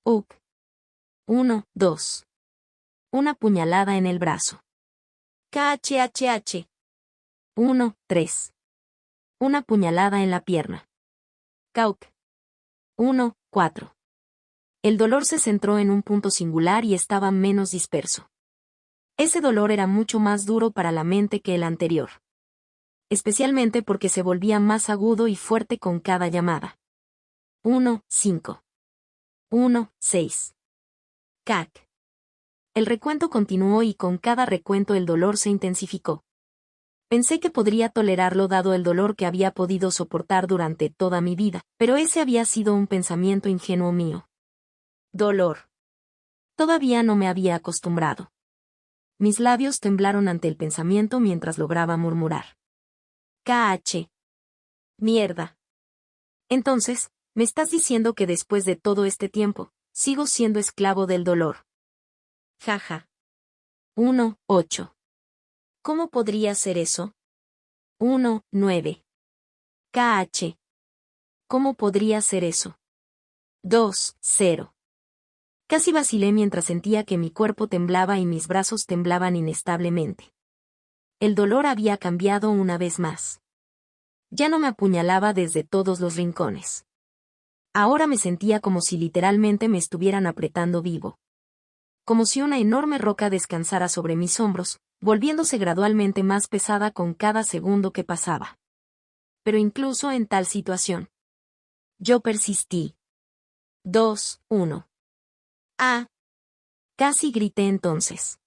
S1: Uk. 1-2. Una puñalada en el brazo. KHHH. 1-3. Una puñalada en la pierna. Kauk. 1-4. El dolor se centró en un punto singular y estaba menos disperso. Ese dolor era mucho más duro para la mente que el anterior. Especialmente porque se volvía más agudo y fuerte con cada llamada. 1-5. 1-6. CAC. El recuento continuó y con cada recuento el dolor se intensificó. Pensé que podría tolerarlo dado el dolor que había podido soportar durante toda mi vida, pero ese había sido un pensamiento ingenuo mío. Dolor. Todavía no me había acostumbrado. Mis labios temblaron ante el pensamiento mientras lograba murmurar. KH. Mierda. Entonces, ¿me estás diciendo que después de todo este tiempo, sigo siendo esclavo del dolor? Jaja. 1-8. ¿Cómo podría ser eso? 1-9. KH. ¿Cómo podría ser eso? 2-0. Casi vacilé mientras sentía que mi cuerpo temblaba y mis brazos temblaban inestablemente. El dolor había cambiado una vez más. Ya no me apuñalaba desde todos los rincones. Ahora me sentía como si literalmente me estuvieran apretando vivo. Como si una enorme roca descansara sobre mis hombros, volviéndose gradualmente más pesada con cada segundo que pasaba. Pero incluso en tal situación, yo persistí. 2-1. Ah. Casi grité entonces.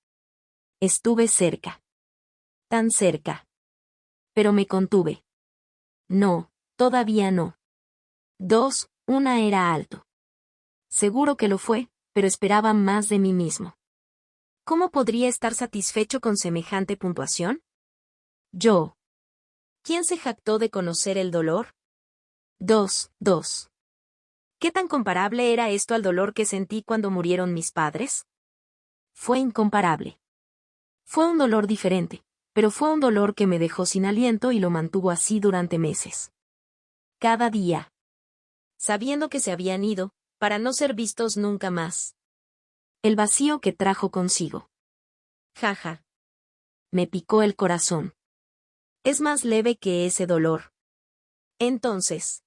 S1: Estuve cerca. Tan cerca. Pero me contuve. No, todavía no. 2-1 era alto. Seguro que lo fue, pero esperaba más de mí mismo. ¿Cómo podría estar satisfecho con semejante puntuación? Yo. ¿Quién se jactó de conocer el dolor? 2-2. ¿Qué tan comparable era esto al dolor que sentí cuando murieron mis padres? Fue incomparable. Fue un dolor diferente, pero fue un dolor que me dejó sin aliento y lo mantuvo así durante meses. Cada día. Sabiendo que se habían ido, para no ser vistos nunca más. El vacío que trajo consigo. Jaja. Me picó el corazón. Es más leve que ese dolor. Entonces,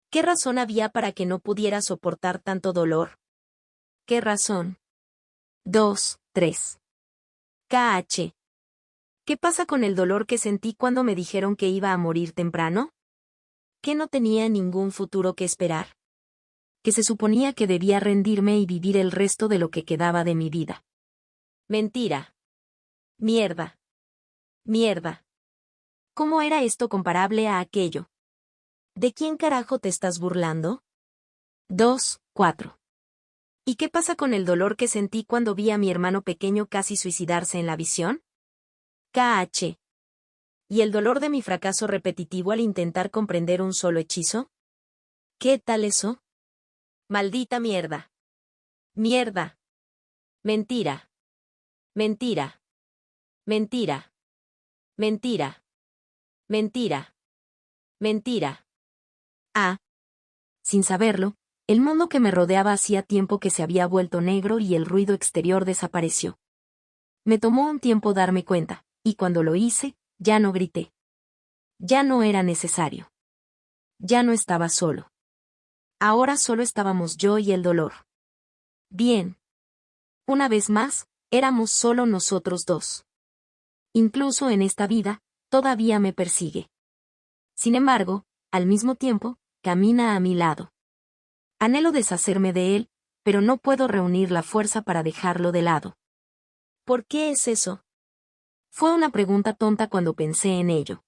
S1: ¿qué razón había para que no pudiera soportar tanto dolor? ¿Qué razón? 2-3. KH. ¿Qué pasa con el dolor que sentí cuando me dijeron que iba a morir temprano? ¿Que no tenía ningún futuro que esperar? ¿Que se suponía que debía rendirme y vivir el resto de lo que quedaba de mi vida? Mentira. Mierda. Mierda. ¿Cómo era esto comparable a aquello? ¿De quién carajo te estás burlando? 2, 4. ¿Y qué pasa con el dolor que sentí cuando vi a mi hermano pequeño casi suicidarse en la visión? KH. ¿Y el dolor de mi fracaso repetitivo al intentar comprender un solo hechizo? ¿Qué tal eso? Maldita mierda. Mierda. Mentira. Mentira. Mentira. Mentira. Mentira. Mentira. Ah. Sin saberlo, el mundo que me rodeaba hacía tiempo que se había vuelto negro y el ruido exterior desapareció. Me tomó un tiempo darme cuenta, y cuando lo hice, ya no grité. Ya no era necesario. Ya no estaba solo. Ahora solo estábamos yo y el dolor. Bien. Una vez más, éramos solo nosotros dos. Incluso en esta vida, todavía me persigue. Sin embargo, al mismo tiempo, camina a mi lado. Anhelo deshacerme de él, pero no puedo reunir la fuerza para dejarlo de lado. ¿Por qué es eso? Fue una pregunta tonta cuando pensé en ello.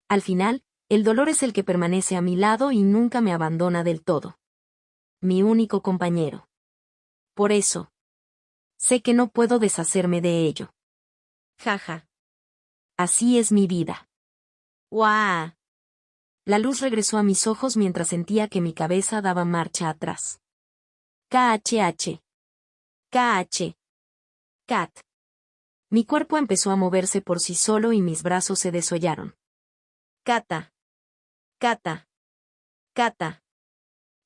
S1: Al final, el dolor es el que permanece a mi lado y nunca me abandona del todo. Mi único compañero. Por eso. Sé que no puedo deshacerme de ello. Jaja. Así es mi vida. ¡Guau! La luz regresó a mis ojos mientras sentía que mi cabeza daba marcha atrás. KHH. KH. Cat. Mi cuerpo empezó a moverse por sí solo y mis brazos se desollaron. Kata. Kata. Kata.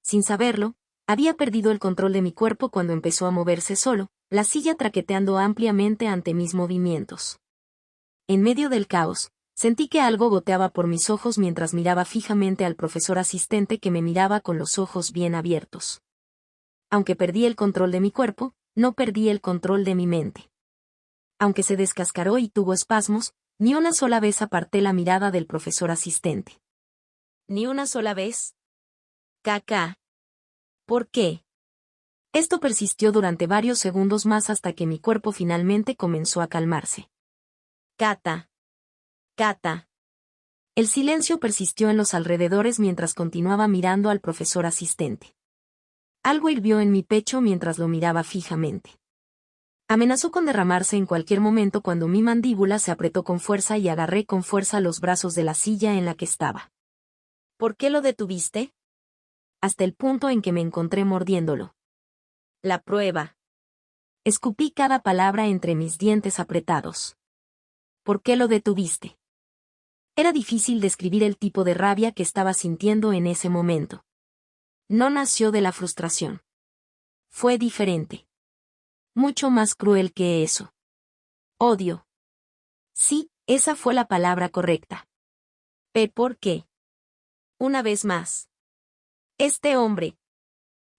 S1: Sin saberlo, había perdido el control de mi cuerpo cuando empezó a moverse solo, la silla traqueteando ampliamente ante mis movimientos. En medio del caos, sentí que algo goteaba por mis ojos mientras miraba fijamente al profesor asistente que me miraba con los ojos bien abiertos. Aunque perdí el control de mi cuerpo, no perdí el control de mi mente. Aunque se descascaró y tuvo espasmos, ni una sola vez aparté la mirada del profesor asistente. ¿Ni una sola vez? Caca. ¿Por qué? Esto persistió durante varios segundos más hasta que mi cuerpo finalmente comenzó a calmarse. Kata. Kata. El silencio persistió en los alrededores mientras continuaba mirando al profesor asistente. Algo hirvió en mi pecho mientras lo miraba fijamente. Amenazó con derramarse en cualquier momento cuando mi mandíbula se apretó con fuerza y agarré con fuerza los brazos de la silla en la que estaba. ¿Por qué lo detuviste? Hasta el punto en que me encontré mordiéndolo. La prueba. Escupí cada palabra entre mis dientes apretados. ¿Por qué lo detuviste? Era difícil describir el tipo de rabia que estaba sintiendo en ese momento. No nació de la frustración. Fue diferente. Mucho más cruel que eso. Odio. Sí, esa fue la palabra correcta. ¿Por qué? Una vez más. Este hombre.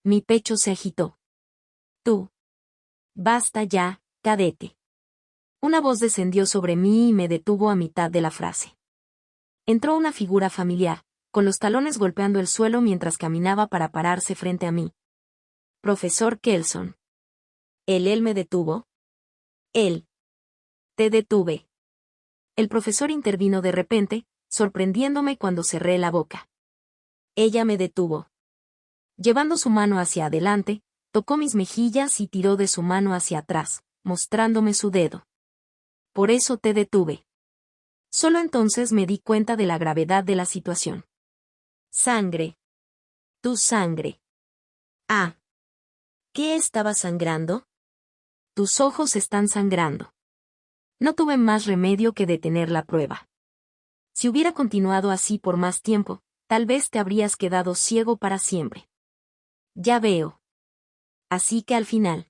S1: Mi pecho se agitó. Tú. Basta ya, cadete. Una voz descendió sobre mí y me detuvo a mitad de la frase. Entró una figura familiar, con los talones golpeando el suelo mientras caminaba para pararse frente a mí. Profesor Kelson. ¿Él me detuvo? Él. Te detuve. El profesor intervino de repente, sorprendiéndome cuando cerré la boca. Ella me detuvo. Llevando su mano hacia adelante, tocó mis mejillas y tiró de su mano hacia atrás, mostrándome su dedo. Por eso te detuve. Solo entonces me di cuenta de la gravedad de la situación. Sangre. Tu sangre. Ah. ¿Qué estaba sangrando? Tus ojos están sangrando. No tuve más remedio que detener la prueba. Si hubiera continuado así por más tiempo, tal vez te habrías quedado ciego para siempre. Ya veo. Así que al final.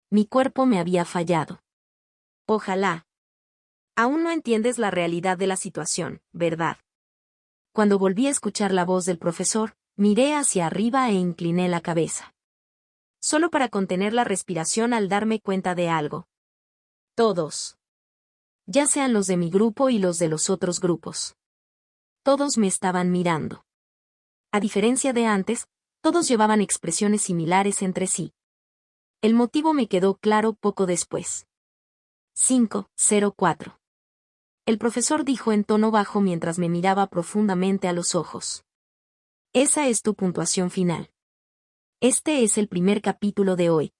S1: Mi cuerpo me había fallado. Ojalá. Aún no entiendes la realidad de la situación, ¿verdad? Cuando volví a escuchar la voz del profesor, miré hacia arriba e incliné la cabeza. Solo para contener la respiración al darme cuenta de algo. Todos. Ya sean los de mi grupo y los de los otros grupos. Todos me estaban mirando. A diferencia de antes, todos llevaban expresiones similares entre sí. El motivo me quedó claro poco después. 504. El profesor dijo en tono bajo mientras me miraba profundamente a los ojos. Esa es tu puntuación final. Este es el primer capítulo de hoy.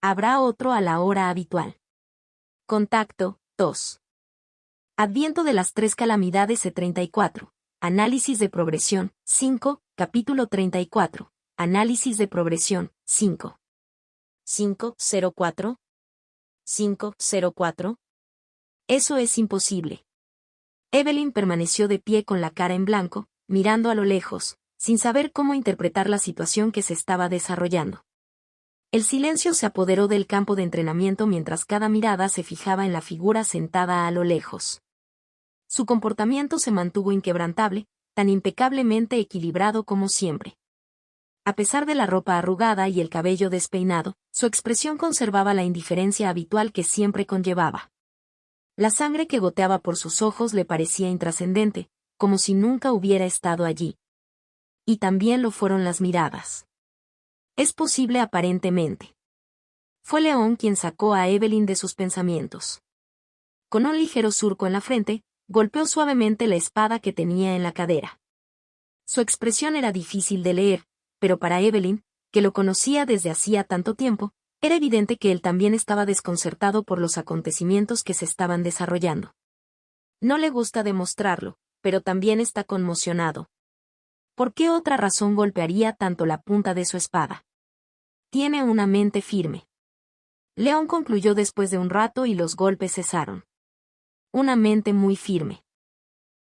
S1: Habrá otro a la hora habitual. Contacto, 2. Adviento de las tres calamidades E34. Análisis de progresión, 5, capítulo 34. Análisis de progresión, 5. 504. 504. Eso es imposible. Evelyn permaneció de pie con la cara en blanco, mirando a lo lejos, sin saber cómo interpretar la situación que se estaba desarrollando. El silencio se apoderó del campo de entrenamiento mientras cada mirada se fijaba en la figura sentada a lo lejos. Su comportamiento se mantuvo inquebrantable, tan impecablemente equilibrado como siempre. A pesar de la ropa arrugada y el cabello despeinado, su expresión conservaba la indiferencia habitual que siempre conllevaba. La sangre que goteaba por sus ojos le parecía intrascendente, como si nunca hubiera estado allí. Y también lo fueron las miradas. Es posible aparentemente. Fue León quien sacó a Evelyn de sus pensamientos. Con un ligero surco en la frente, golpeó suavemente la espada que tenía en la cadera. Su expresión era difícil de leer, pero para Evelyn, que lo conocía desde hacía tanto tiempo, era evidente que él también estaba desconcertado por los acontecimientos que se estaban desarrollando. No le gusta demostrarlo, pero también está conmocionado. ¿Por qué otra razón golpearía tanto la punta de su espada? Tiene una mente firme. León concluyó después de un rato y los golpes cesaron. Una mente muy firme.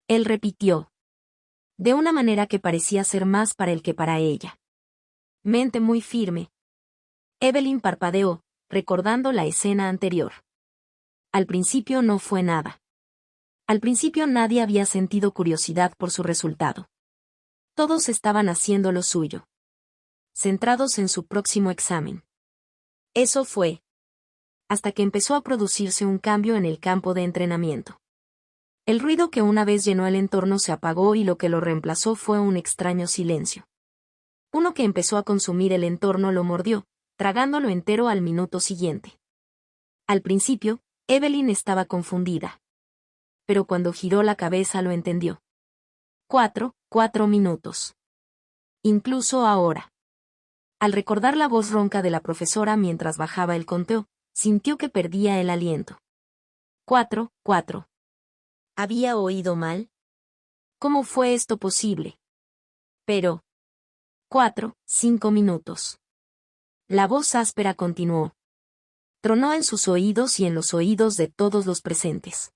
S1: Él repitió. De una manera que parecía ser más para él que para ella. Mente muy firme. Evelyn parpadeó, recordando la escena anterior. Al principio no fue nada. Al principio nadie había sentido curiosidad por su resultado. Todos estaban haciendo lo suyo. Centrados en su próximo examen. Eso fue. Hasta que empezó a producirse un cambio en el campo de entrenamiento. El ruido que una vez llenó el entorno se apagó y lo que lo reemplazó fue un extraño silencio. Uno que empezó a consumir el entorno lo mordió, tragándolo entero al minuto siguiente. Al principio, Evelyn estaba confundida. Pero cuando giró la cabeza lo entendió. 4 minutos. Incluso ahora. Al recordar la voz ronca de la profesora mientras bajaba el conteo, sintió que perdía el aliento. 4. ¿Había oído mal? ¿Cómo fue esto posible? Pero. 5 minutos. La voz áspera continuó. Tronó en sus oídos y en los oídos de todos los presentes.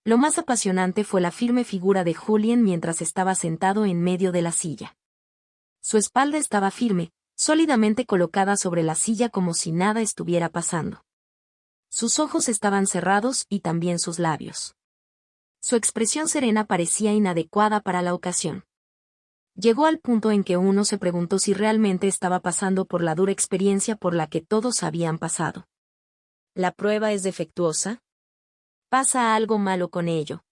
S1: Lo más apasionante fue la firme figura de Julien mientras estaba sentado en medio de la silla. Su espalda estaba firme, sólidamente colocada sobre la silla como si nada estuviera pasando. Sus ojos estaban cerrados y también sus labios. Su expresión serena parecía inadecuada para la ocasión. Llegó al punto en que uno se preguntó si realmente estaba pasando por la dura experiencia por la que todos habían pasado. ¿La prueba es defectuosa? ¿Pasa algo malo con ello?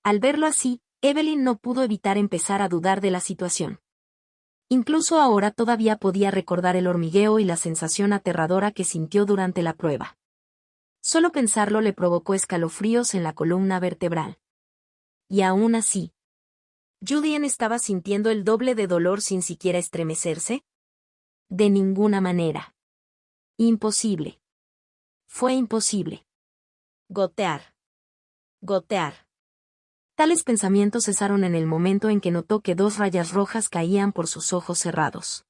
S1: Al verlo así, Evelyn no pudo evitar empezar a dudar de la situación. Incluso ahora todavía podía recordar el hormigueo y la sensación aterradora que sintió durante la prueba. Solo pensarlo le provocó escalofríos en la columna vertebral. Y aún así, ¿Julien estaba sintiendo el doble de dolor sin siquiera estremecerse? De ninguna manera. Imposible. Fue imposible. Gotear. Tales pensamientos cesaron en el momento en que notó que 2 rayas rojas caían por sus ojos cerrados.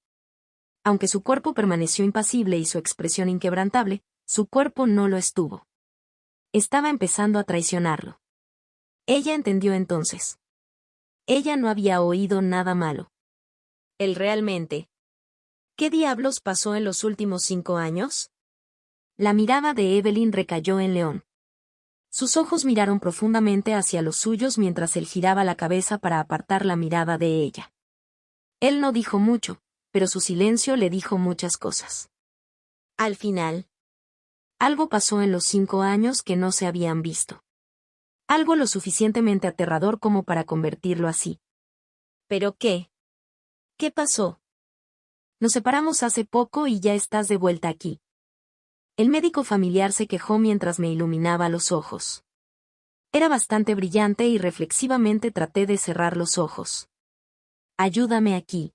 S1: Aunque su cuerpo permaneció impasible y su expresión inquebrantable, su cuerpo no lo estuvo. Estaba empezando a traicionarlo. Ella entendió entonces. Ella no había oído nada malo. Él realmente. ¿Qué diablos pasó en los últimos 5 años? La mirada de Evelyn recayó en León. Sus ojos miraron profundamente hacia los suyos mientras él giraba la cabeza para apartar la mirada de ella. Él no dijo mucho, pero su silencio le dijo muchas cosas. Al final. Algo pasó en los 5 años que no se habían visto. Algo lo suficientemente aterrador como para convertirlo así. ¿Pero qué? ¿Qué pasó? Nos separamos hace poco y ya estás de vuelta aquí. El médico familiar se quejó mientras me iluminaba los ojos. Era bastante brillante y reflexivamente traté de cerrar los ojos. Ayúdame aquí.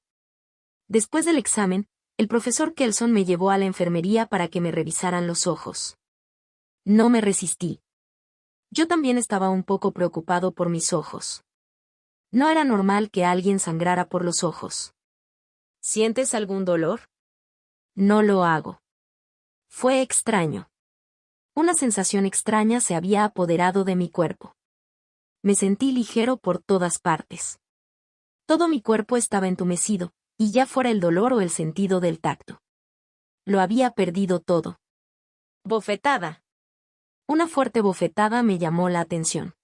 S1: Después del examen, el profesor Kelson me llevó a la enfermería para que me revisaran los ojos. No me resistí. Yo también estaba un poco preocupado por mis ojos. No era normal que alguien sangrara por los ojos. ¿Sientes algún dolor? No lo hago. Fue extraño. Una sensación extraña se había apoderado de mi cuerpo. Me sentí ligero por todas partes. Todo mi cuerpo estaba entumecido, y ya fuera el dolor o el sentido del tacto. Lo había perdido todo. Bofetada. Una fuerte bofetada me llamó la atención.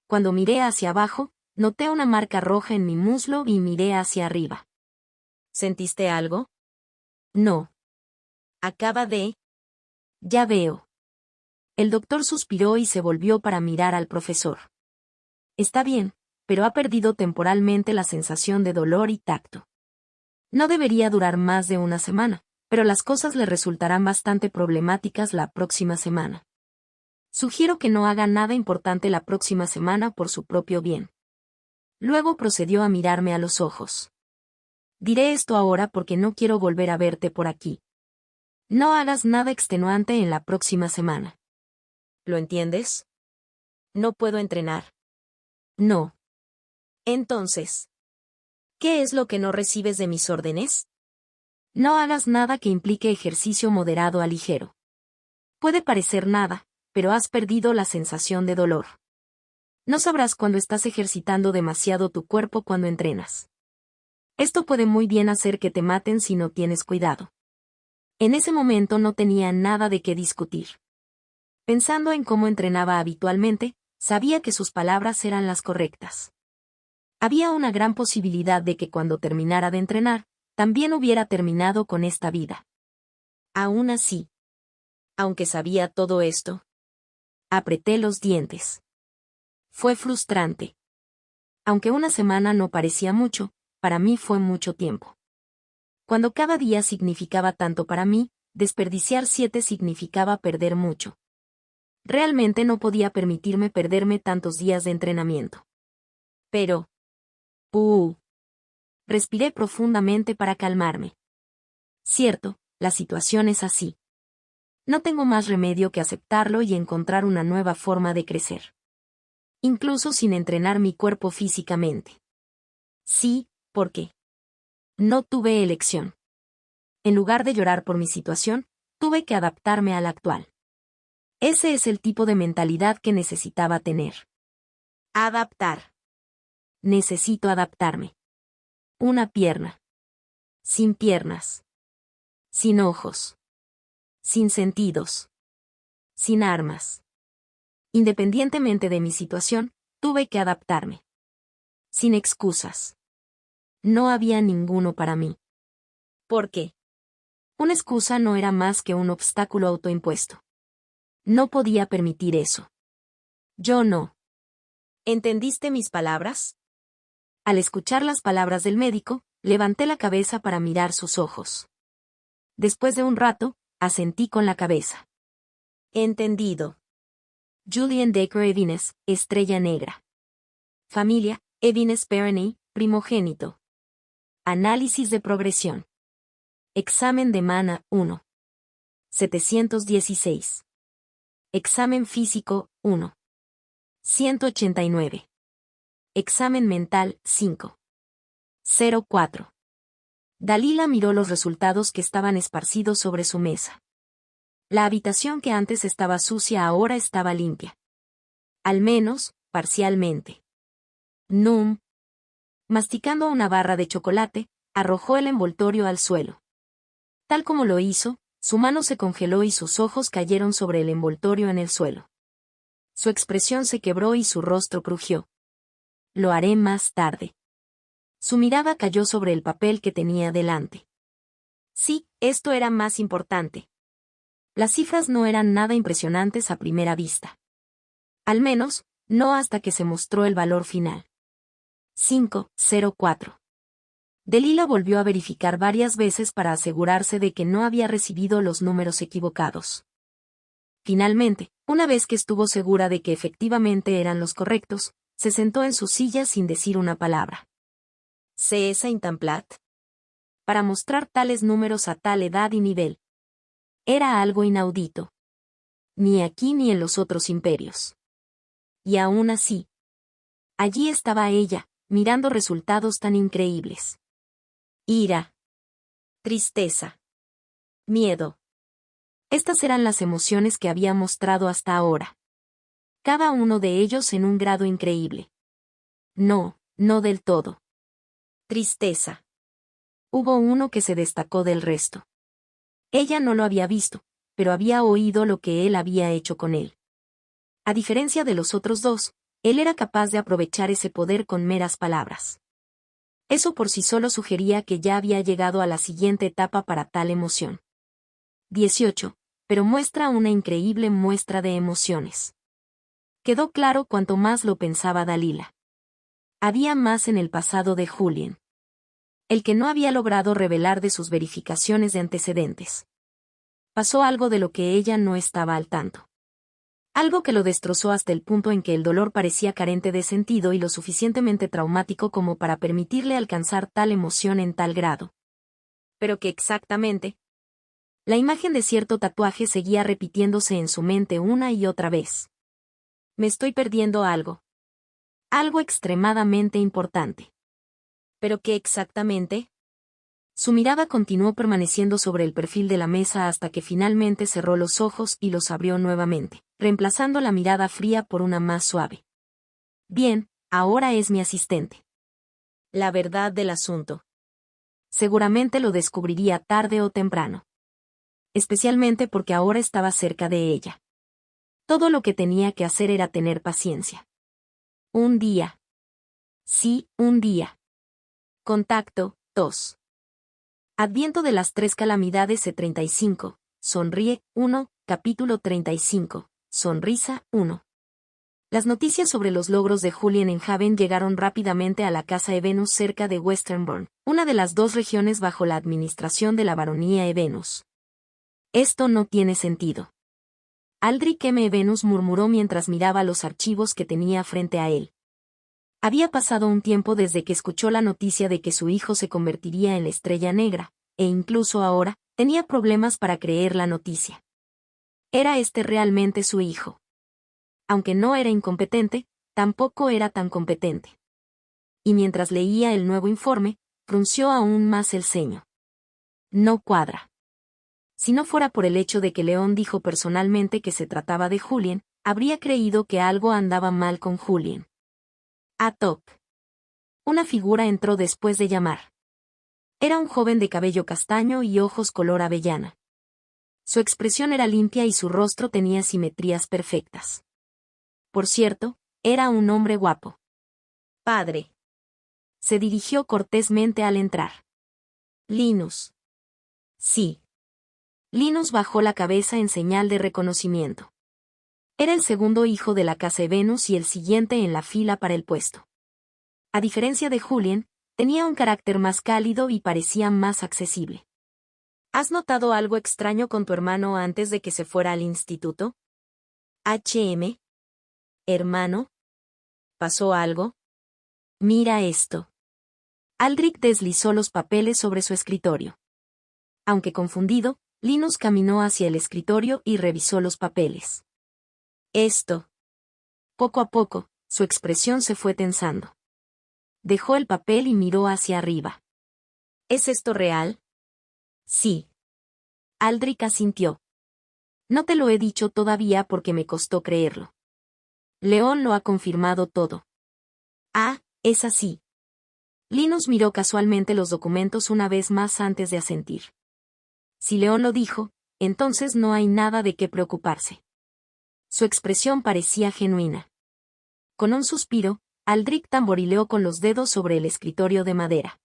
S1: Cuando miré hacia abajo, noté una marca roja en mi muslo y miré hacia arriba. ¿Sentiste algo? No. Acaba de... Ya veo. El doctor suspiró y se volvió para mirar al profesor. Está bien, pero ha perdido temporalmente la sensación de dolor y tacto. No debería durar más de una semana, pero las cosas le resultarán bastante problemáticas la próxima semana. Sugiero que no haga nada importante la próxima semana por su propio bien. Luego procedió a mirarme a los ojos. Diré esto ahora porque no quiero volver a verte por aquí. No hagas nada extenuante en la próxima semana. ¿Lo entiendes? No puedo entrenar. No. Entonces, ¿qué es lo que no recibes de mis órdenes? No hagas nada que implique ejercicio moderado a ligero. Puede parecer nada, pero has perdido la sensación de dolor. No sabrás cuando estás ejercitando demasiado tu cuerpo cuando entrenas. Esto puede muy bien hacer que te maten si no tienes cuidado. En ese momento no tenía nada de qué discutir. Pensando en cómo entrenaba habitualmente, sabía que sus palabras eran las correctas. Había una gran posibilidad de que cuando terminara de entrenar, también hubiera terminado con esta vida. Aún así, aunque sabía todo esto, apreté los dientes. Fue frustrante. Aunque una semana no parecía mucho, para mí fue mucho tiempo. Cuando cada día significaba tanto para mí, desperdiciar 7 significaba perder mucho. Realmente no podía permitirme perderme tantos días de entrenamiento. Pero... Respiré profundamente para calmarme. Cierto, la situación es así. No tengo más remedio que aceptarlo y encontrar una nueva forma de crecer. Incluso sin entrenar mi cuerpo físicamente. Sí, porque no tuve elección. En lugar de llorar por mi situación, tuve que adaptarme a la actual. Ese es el tipo de mentalidad que necesitaba tener. Adaptar. Necesito adaptarme. Una pierna. Sin piernas. Sin ojos. Sin sentidos. Sin armas. Independientemente de mi situación, tuve que adaptarme. Sin excusas. No había ninguno para mí. ¿Por qué? Una excusa no era más que un obstáculo autoimpuesto. No podía permitir eso. Yo no. ¿Entendiste mis palabras? Al escuchar las palabras del médico, levanté la cabeza para mirar sus ojos. Después de un rato, asentí con la cabeza. Entendido. Julian Decker Evines, estrella negra. Familia, Evines Perroni, primogénito. Análisis de progresión. Examen de Mana 1. 716. Examen físico 1. 189. Examen mental 5. 04. Dalila miró los resultados que estaban esparcidos sobre su mesa. La habitación que antes estaba sucia ahora estaba limpia. Al menos, parcialmente. Num. Masticando una barra de chocolate, arrojó el envoltorio al suelo. Tal como lo hizo, su mano se congeló y sus ojos cayeron sobre el envoltorio en el suelo. Su expresión se quebró y su rostro crujió. Lo haré más tarde. Su mirada cayó sobre el papel que tenía delante. Sí, esto era más importante. Las cifras no eran nada impresionantes a primera vista. Al menos, no hasta que se mostró el valor final. 504. Delila volvió a verificar varias veces para asegurarse de que no había recibido los números equivocados. Finalmente, una vez que estuvo segura de que efectivamente eran los correctos, se sentó en su silla sin decir una palabra. ¿C'est esa Intamplat? Para mostrar tales números a tal edad y nivel. Era algo inaudito. Ni aquí ni en los otros imperios. Y aún así. Allí estaba ella, mirando resultados tan increíbles. Ira. Tristeza. Miedo. Estas eran las emociones que había mostrado hasta ahora. Cada uno de ellos en un grado increíble. No, no del todo. Tristeza. Hubo uno que se destacó del resto. Ella no lo había visto, pero había oído lo que él había hecho con él. A diferencia de los otros dos, él era capaz de aprovechar ese poder con meras palabras. Eso por sí solo sugería que ya había llegado a la siguiente etapa para tal emoción. 18. Pero muestra una increíble muestra de emociones. Quedó claro cuanto más lo pensaba Dalila. Había más en el pasado de Julián. El que no había logrado revelar de sus verificaciones de antecedentes. Pasó algo de lo que ella no estaba al tanto. Algo que lo destrozó hasta el punto en que el dolor parecía carente de sentido y lo suficientemente traumático como para permitirle alcanzar tal emoción en tal grado. Pero que exactamente. La imagen de cierto tatuaje seguía repitiéndose en su mente una y otra vez. Me estoy perdiendo algo. Algo extremadamente importante. ¿Pero qué exactamente? Su mirada continuó permaneciendo sobre el perfil de la mesa hasta que finalmente cerró los ojos y los abrió nuevamente, reemplazando la mirada fría por una más suave. Bien, ahora es mi asistente. La verdad del asunto. Seguramente lo descubriría tarde o temprano. Especialmente porque ahora estaba cerca de ella. Todo lo que tenía que hacer era tener paciencia. Un día. Sí, un día. Contacto, 2. Adviento de las tres calamidades E35, Sonríe, 1, capítulo 35, Sonrisa, 1. Las noticias sobre los logros de Julian en Haven llegaron rápidamente a la casa Evenus cerca de Westernbourne, una de las dos regiones bajo la administración de la baronía Evenus. Esto no tiene sentido. Aldrich M. Evenus murmuró mientras miraba los archivos que tenía frente a él. Había pasado un tiempo desde que escuchó la noticia de que su hijo se convertiría en la Estrella Negra, e incluso ahora, tenía problemas para creer la noticia. ¿Era este realmente su hijo? Aunque no era incompetente, tampoco era tan competente. Y mientras leía el nuevo informe, frunció aún más el ceño. No cuadra. Si no fuera por el hecho de que León dijo personalmente que se trataba de Julián, habría creído que algo andaba mal con Julián. Top. Una figura entró después de llamar. Era un joven de cabello castaño y ojos color avellana. Su expresión era limpia y su rostro tenía simetrías perfectas. Por cierto, era un hombre guapo. Padre. Se dirigió cortésmente al entrar. Linus. Sí. Linus bajó la cabeza en señal de reconocimiento. Era el segundo hijo de la casa Venus y el siguiente en la fila para el puesto. A diferencia de Julián, tenía un carácter más cálido y parecía más accesible. ¿Has notado algo extraño con tu hermano antes de que se fuera al instituto? HM. ¿Hermano? ¿Pasó algo? Mira esto. Aldrich deslizó los papeles sobre su escritorio. Aunque confundido, Linus caminó hacia el escritorio y revisó los papeles. Esto. Poco a poco, su expresión se fue tensando. Dejó el papel y miró hacia arriba. ¿Es esto real? Sí. Aldrich asintió. No te lo he dicho todavía porque me costó creerlo. León lo ha confirmado todo. Ah, es así. Linus miró casualmente los documentos una vez más antes de asentir. Si León lo dijo, entonces no hay nada de qué preocuparse. Su expresión parecía genuina. Con un suspiro, Aldrich tamborileó con los dedos sobre el escritorio de madera.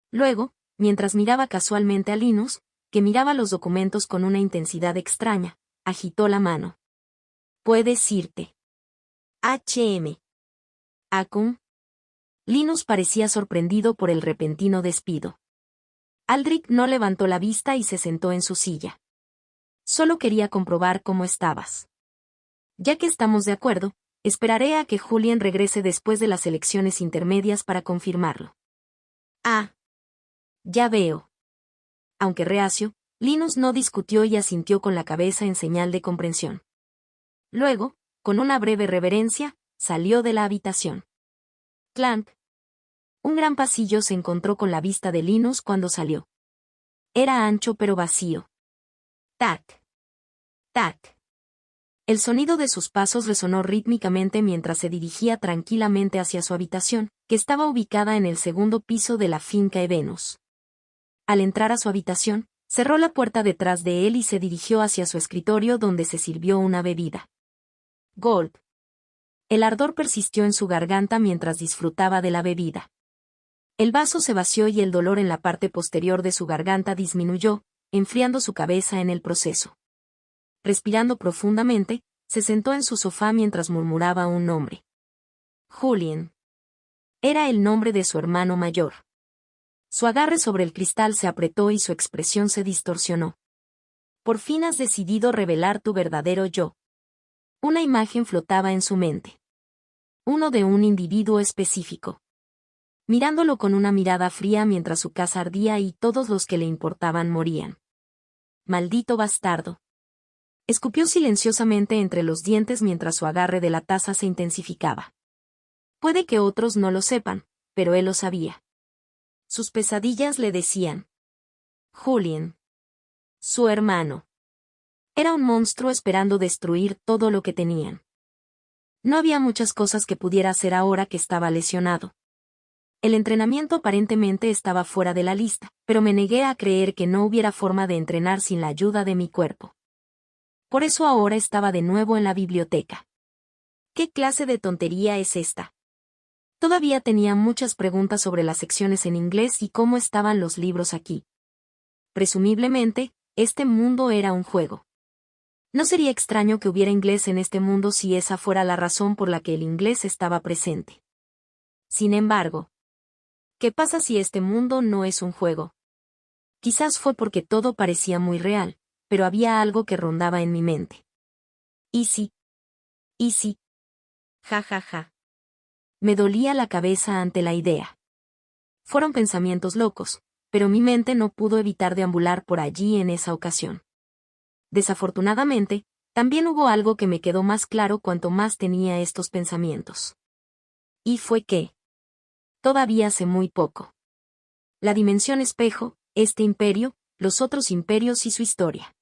S1: Luego, mientras miraba casualmente a Linus, que miraba los documentos con una intensidad extraña, agitó la mano. «Puedes irte. H.M. Acum». Linus parecía sorprendido por el repentino despido. Aldrich no levantó la vista y se sentó en su silla. «Solo quería comprobar cómo estabas. Ya que estamos de acuerdo, esperaré a que Julian regrese después de las elecciones intermedias para confirmarlo». «Ah. Ya veo». Aunque reacio, Linus no discutió y asintió con la cabeza en señal de comprensión. Luego, con una breve reverencia, salió de la habitación. Clank. Un gran pasillo se encontró con la vista de Linus cuando salió. Era ancho pero vacío. Tac. Tac. El sonido de sus pasos resonó rítmicamente mientras se dirigía tranquilamente hacia su habitación, que estaba ubicada en el segundo piso de la finca Venus. Al entrar a su habitación, cerró la puerta detrás de él y se dirigió hacia su escritorio donde se sirvió una bebida. Gulp. El ardor persistió en su garganta mientras disfrutaba de la bebida. El vaso se vació y el dolor en la parte posterior de su garganta disminuyó, enfriando su cabeza en el proceso. Respirando profundamente, se sentó en su sofá mientras murmuraba un nombre. Julian. Era el nombre de su hermano mayor. Su agarre sobre el cristal se apretó y su expresión se distorsionó. Por fin has decidido revelar tu verdadero yo. Una imagen flotaba en su mente. Uno de un individuo específico. Mirándolo con una mirada fría mientras su casa ardía y todos los que le importaban morían. Maldito bastardo. Escupió silenciosamente entre los dientes mientras su agarre de la taza se intensificaba. Puede que otros no lo sepan, pero él lo sabía. Sus pesadillas le decían. Julian. Su hermano. Era un monstruo esperando destruir todo lo que tenían. No había muchas cosas que pudiera hacer ahora que estaba lesionado. El entrenamiento aparentemente estaba fuera de la lista, pero me negué a creer que no hubiera forma de entrenar sin la ayuda de mi cuerpo. Por eso ahora estaba de nuevo en la biblioteca. ¿Qué clase de tontería es esta? Todavía tenía muchas preguntas sobre las secciones en inglés y cómo estaban los libros aquí. Presumiblemente, este mundo era un juego. No sería extraño que hubiera inglés en este mundo si esa fuera la razón por la que el inglés estaba presente. Sin embargo, ¿qué pasa si este mundo no es un juego? Quizás fue porque todo parecía muy real, pero había algo que rondaba en mi mente. ¿Y sí? ¿Y sí? Ja ja ja. Me dolía la cabeza ante la idea. Fueron pensamientos locos, pero mi mente no pudo evitar deambular por allí en esa ocasión. Desafortunadamente, también hubo algo que me quedó más claro cuanto más tenía estos pensamientos. Y fue que todavía sé muy poco. La dimensión espejo, este imperio, los otros imperios y su historia.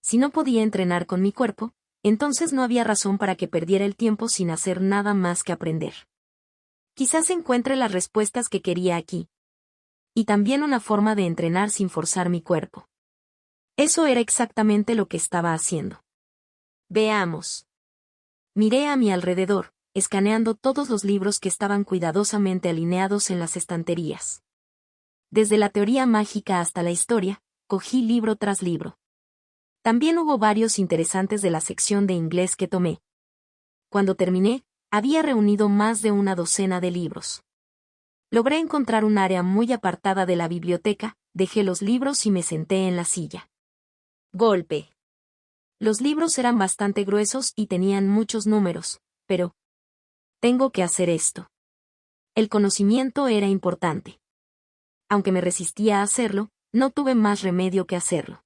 S1: Si no podía entrenar con mi cuerpo, entonces no había razón para que perdiera el tiempo sin hacer nada más que aprender. Quizás encuentre las respuestas que quería aquí. Y también una forma de entrenar sin forzar mi cuerpo. Eso era exactamente lo que estaba haciendo. Veamos. Miré a mi alrededor, escaneando todos los libros que estaban cuidadosamente alineados en las estanterías. Desde la teoría mágica hasta la historia, cogí libro tras libro. También hubo varios interesantes de la sección de inglés que tomé. Cuando terminé, había reunido más de una docena de libros. Logré encontrar un área muy apartada de la biblioteca, dejé los libros y me senté en la silla. Golpe. Los libros eran bastante gruesos y tenían muchos números, pero tengo que hacer esto. El conocimiento era importante. Aunque me resistía a hacerlo, no tuve más remedio que hacerlo.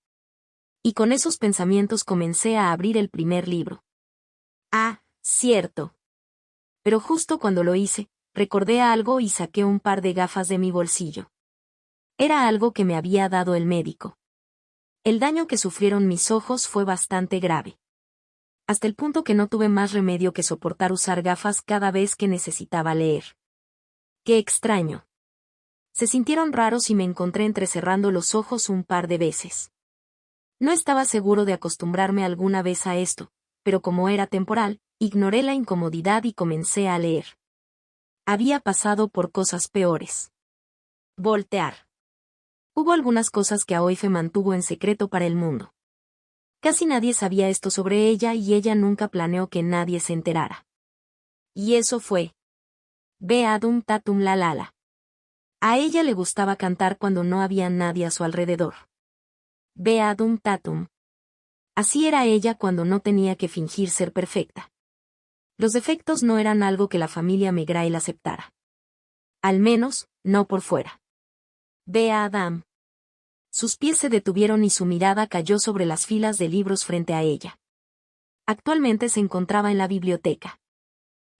S1: Y con esos pensamientos comencé a abrir el primer libro. Ah, cierto. Pero justo cuando lo hice, recordé algo y saqué un par de gafas de mi bolsillo. Era algo que me había dado el médico. El daño que sufrieron mis ojos fue bastante grave. Hasta el punto que no tuve más remedio que soportar usar gafas cada vez que necesitaba leer. ¡Qué extraño! Se sintieron raros y me encontré entrecerrando los ojos un par de veces. No estaba seguro de acostumbrarme alguna vez a esto, pero como era temporal, ignoré la incomodidad y comencé a leer. Había pasado por cosas peores. Voltear. Hubo algunas cosas que Aoife mantuvo en secreto para el mundo. Casi nadie sabía esto sobre ella y ella nunca planeó que nadie se enterara. Y eso fue. Beadum tatum la lala. A ella le gustaba cantar cuando no había nadie a su alrededor. Beadum tatum. Así era ella cuando no tenía que fingir ser perfecta. Los defectos no eran algo que la familia Megrail aceptara. Al menos, no por fuera. Bea Adam. Sus pies se detuvieron y su mirada cayó sobre las filas de libros frente a ella. Actualmente se encontraba en la biblioteca.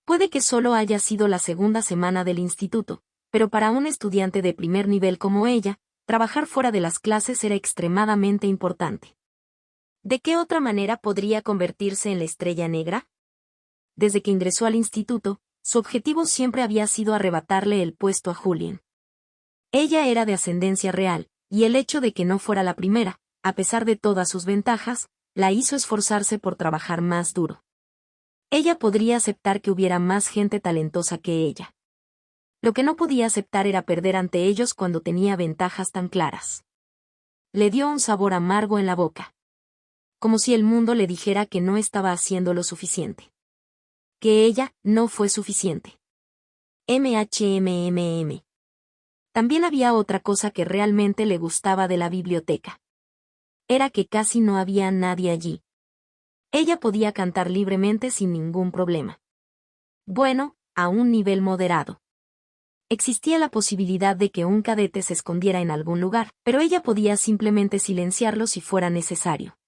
S1: Puede que solo haya sido la segunda semana del instituto, pero para un estudiante de primer nivel como ella, trabajar fuera de las clases era extremadamente importante. ¿De qué otra manera podría convertirse en la estrella negra? Desde que ingresó al instituto, su objetivo siempre había sido arrebatarle el puesto a Julien. Ella era de ascendencia real, y el hecho de que no fuera la primera, a pesar de todas sus ventajas, la hizo esforzarse por trabajar más duro. Ella podría aceptar que hubiera más gente talentosa que ella. Lo que no podía aceptar era perder ante ellos cuando tenía ventajas tan claras. Le dio un sabor amargo en la boca. Como si el mundo le dijera que no estaba haciendo lo suficiente. Que ella no fue suficiente. MHMMM. También había otra cosa que realmente le gustaba de la biblioteca. Era que casi no había nadie allí. Ella podía cantar libremente sin ningún problema. Bueno, a un nivel moderado. Existía la posibilidad de que un cadete se escondiera en algún lugar, pero ella podía simplemente silenciarlo si fuera necesario.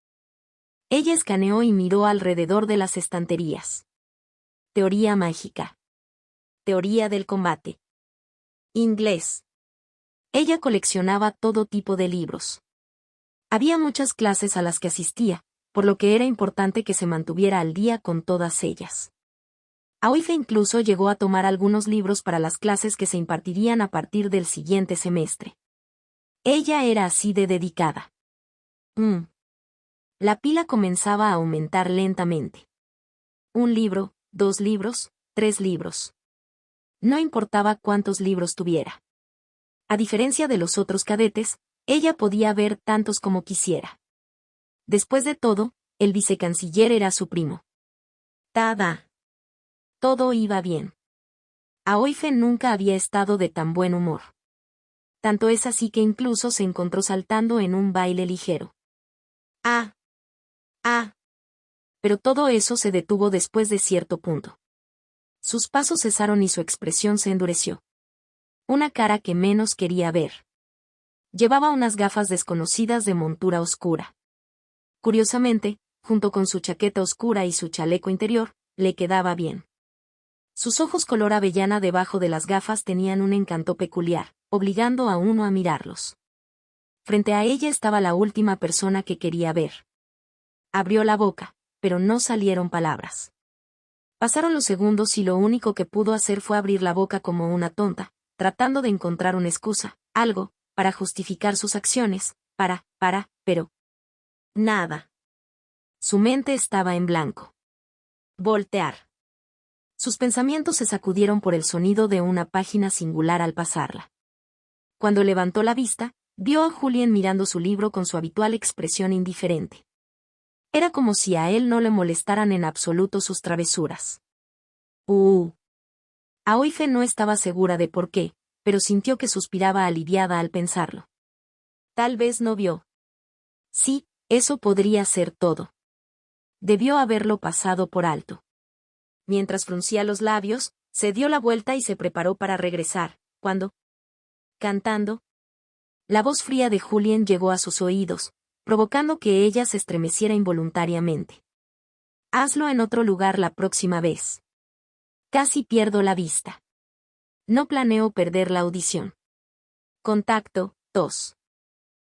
S1: Ella escaneó y miró alrededor de las estanterías. Teoría mágica. Teoría del combate. Inglés. Ella coleccionaba todo tipo de libros. Había muchas clases a las que asistía, por lo que era importante que se mantuviera al día con todas ellas. Aoife incluso llegó a tomar algunos libros para las clases que se impartirían a partir del siguiente semestre. Ella era así de dedicada. La pila comenzaba a aumentar lentamente. 1 libro, 2 libros, 3 libros. No importaba cuántos libros tuviera. A diferencia de los otros cadetes, ella podía ver tantos como quisiera. Después de todo, el vicecanciller era su primo. Tada. Todo iba bien. Aoife nunca había estado de tan buen humor. Tanto es así que incluso se encontró saltando en un baile ligero. Pero todo eso se detuvo después de cierto punto. Sus pasos cesaron y su expresión se endureció. Una cara que menos quería ver. Llevaba unas gafas desconocidas de montura oscura. Curiosamente, junto con su chaqueta oscura y su chaleco interior, le quedaba bien. Sus ojos color avellana debajo de las gafas tenían un encanto peculiar, obligando a uno a mirarlos. Frente a ella estaba la última persona que quería ver. Abrió la boca, pero no salieron palabras. Pasaron los segundos y lo único que pudo hacer fue abrir la boca como una tonta, tratando de encontrar una excusa, algo, para justificar sus acciones, pero... nada. Su mente estaba en blanco. Voltear. Sus pensamientos se sacudieron por el sonido de una página singular al pasarla. Cuando levantó la vista, vio a Julien mirando su libro con su habitual expresión indiferente. Era como si a él no le molestaran en absoluto sus travesuras. Aoife no estaba segura de por qué, pero sintió que suspiraba aliviada al pensarlo. Tal vez no vio. Sí, eso podría ser todo. Debió haberlo pasado por alto. Mientras fruncía los labios, se dio la vuelta y se preparó para regresar, cuando, cantando, la voz fría de Julien llegó a sus oídos, provocando que ella se estremeciera involuntariamente. Hazlo en otro lugar la próxima vez. Casi pierdo la vista. No planeo perder la audición. Contacto, tos.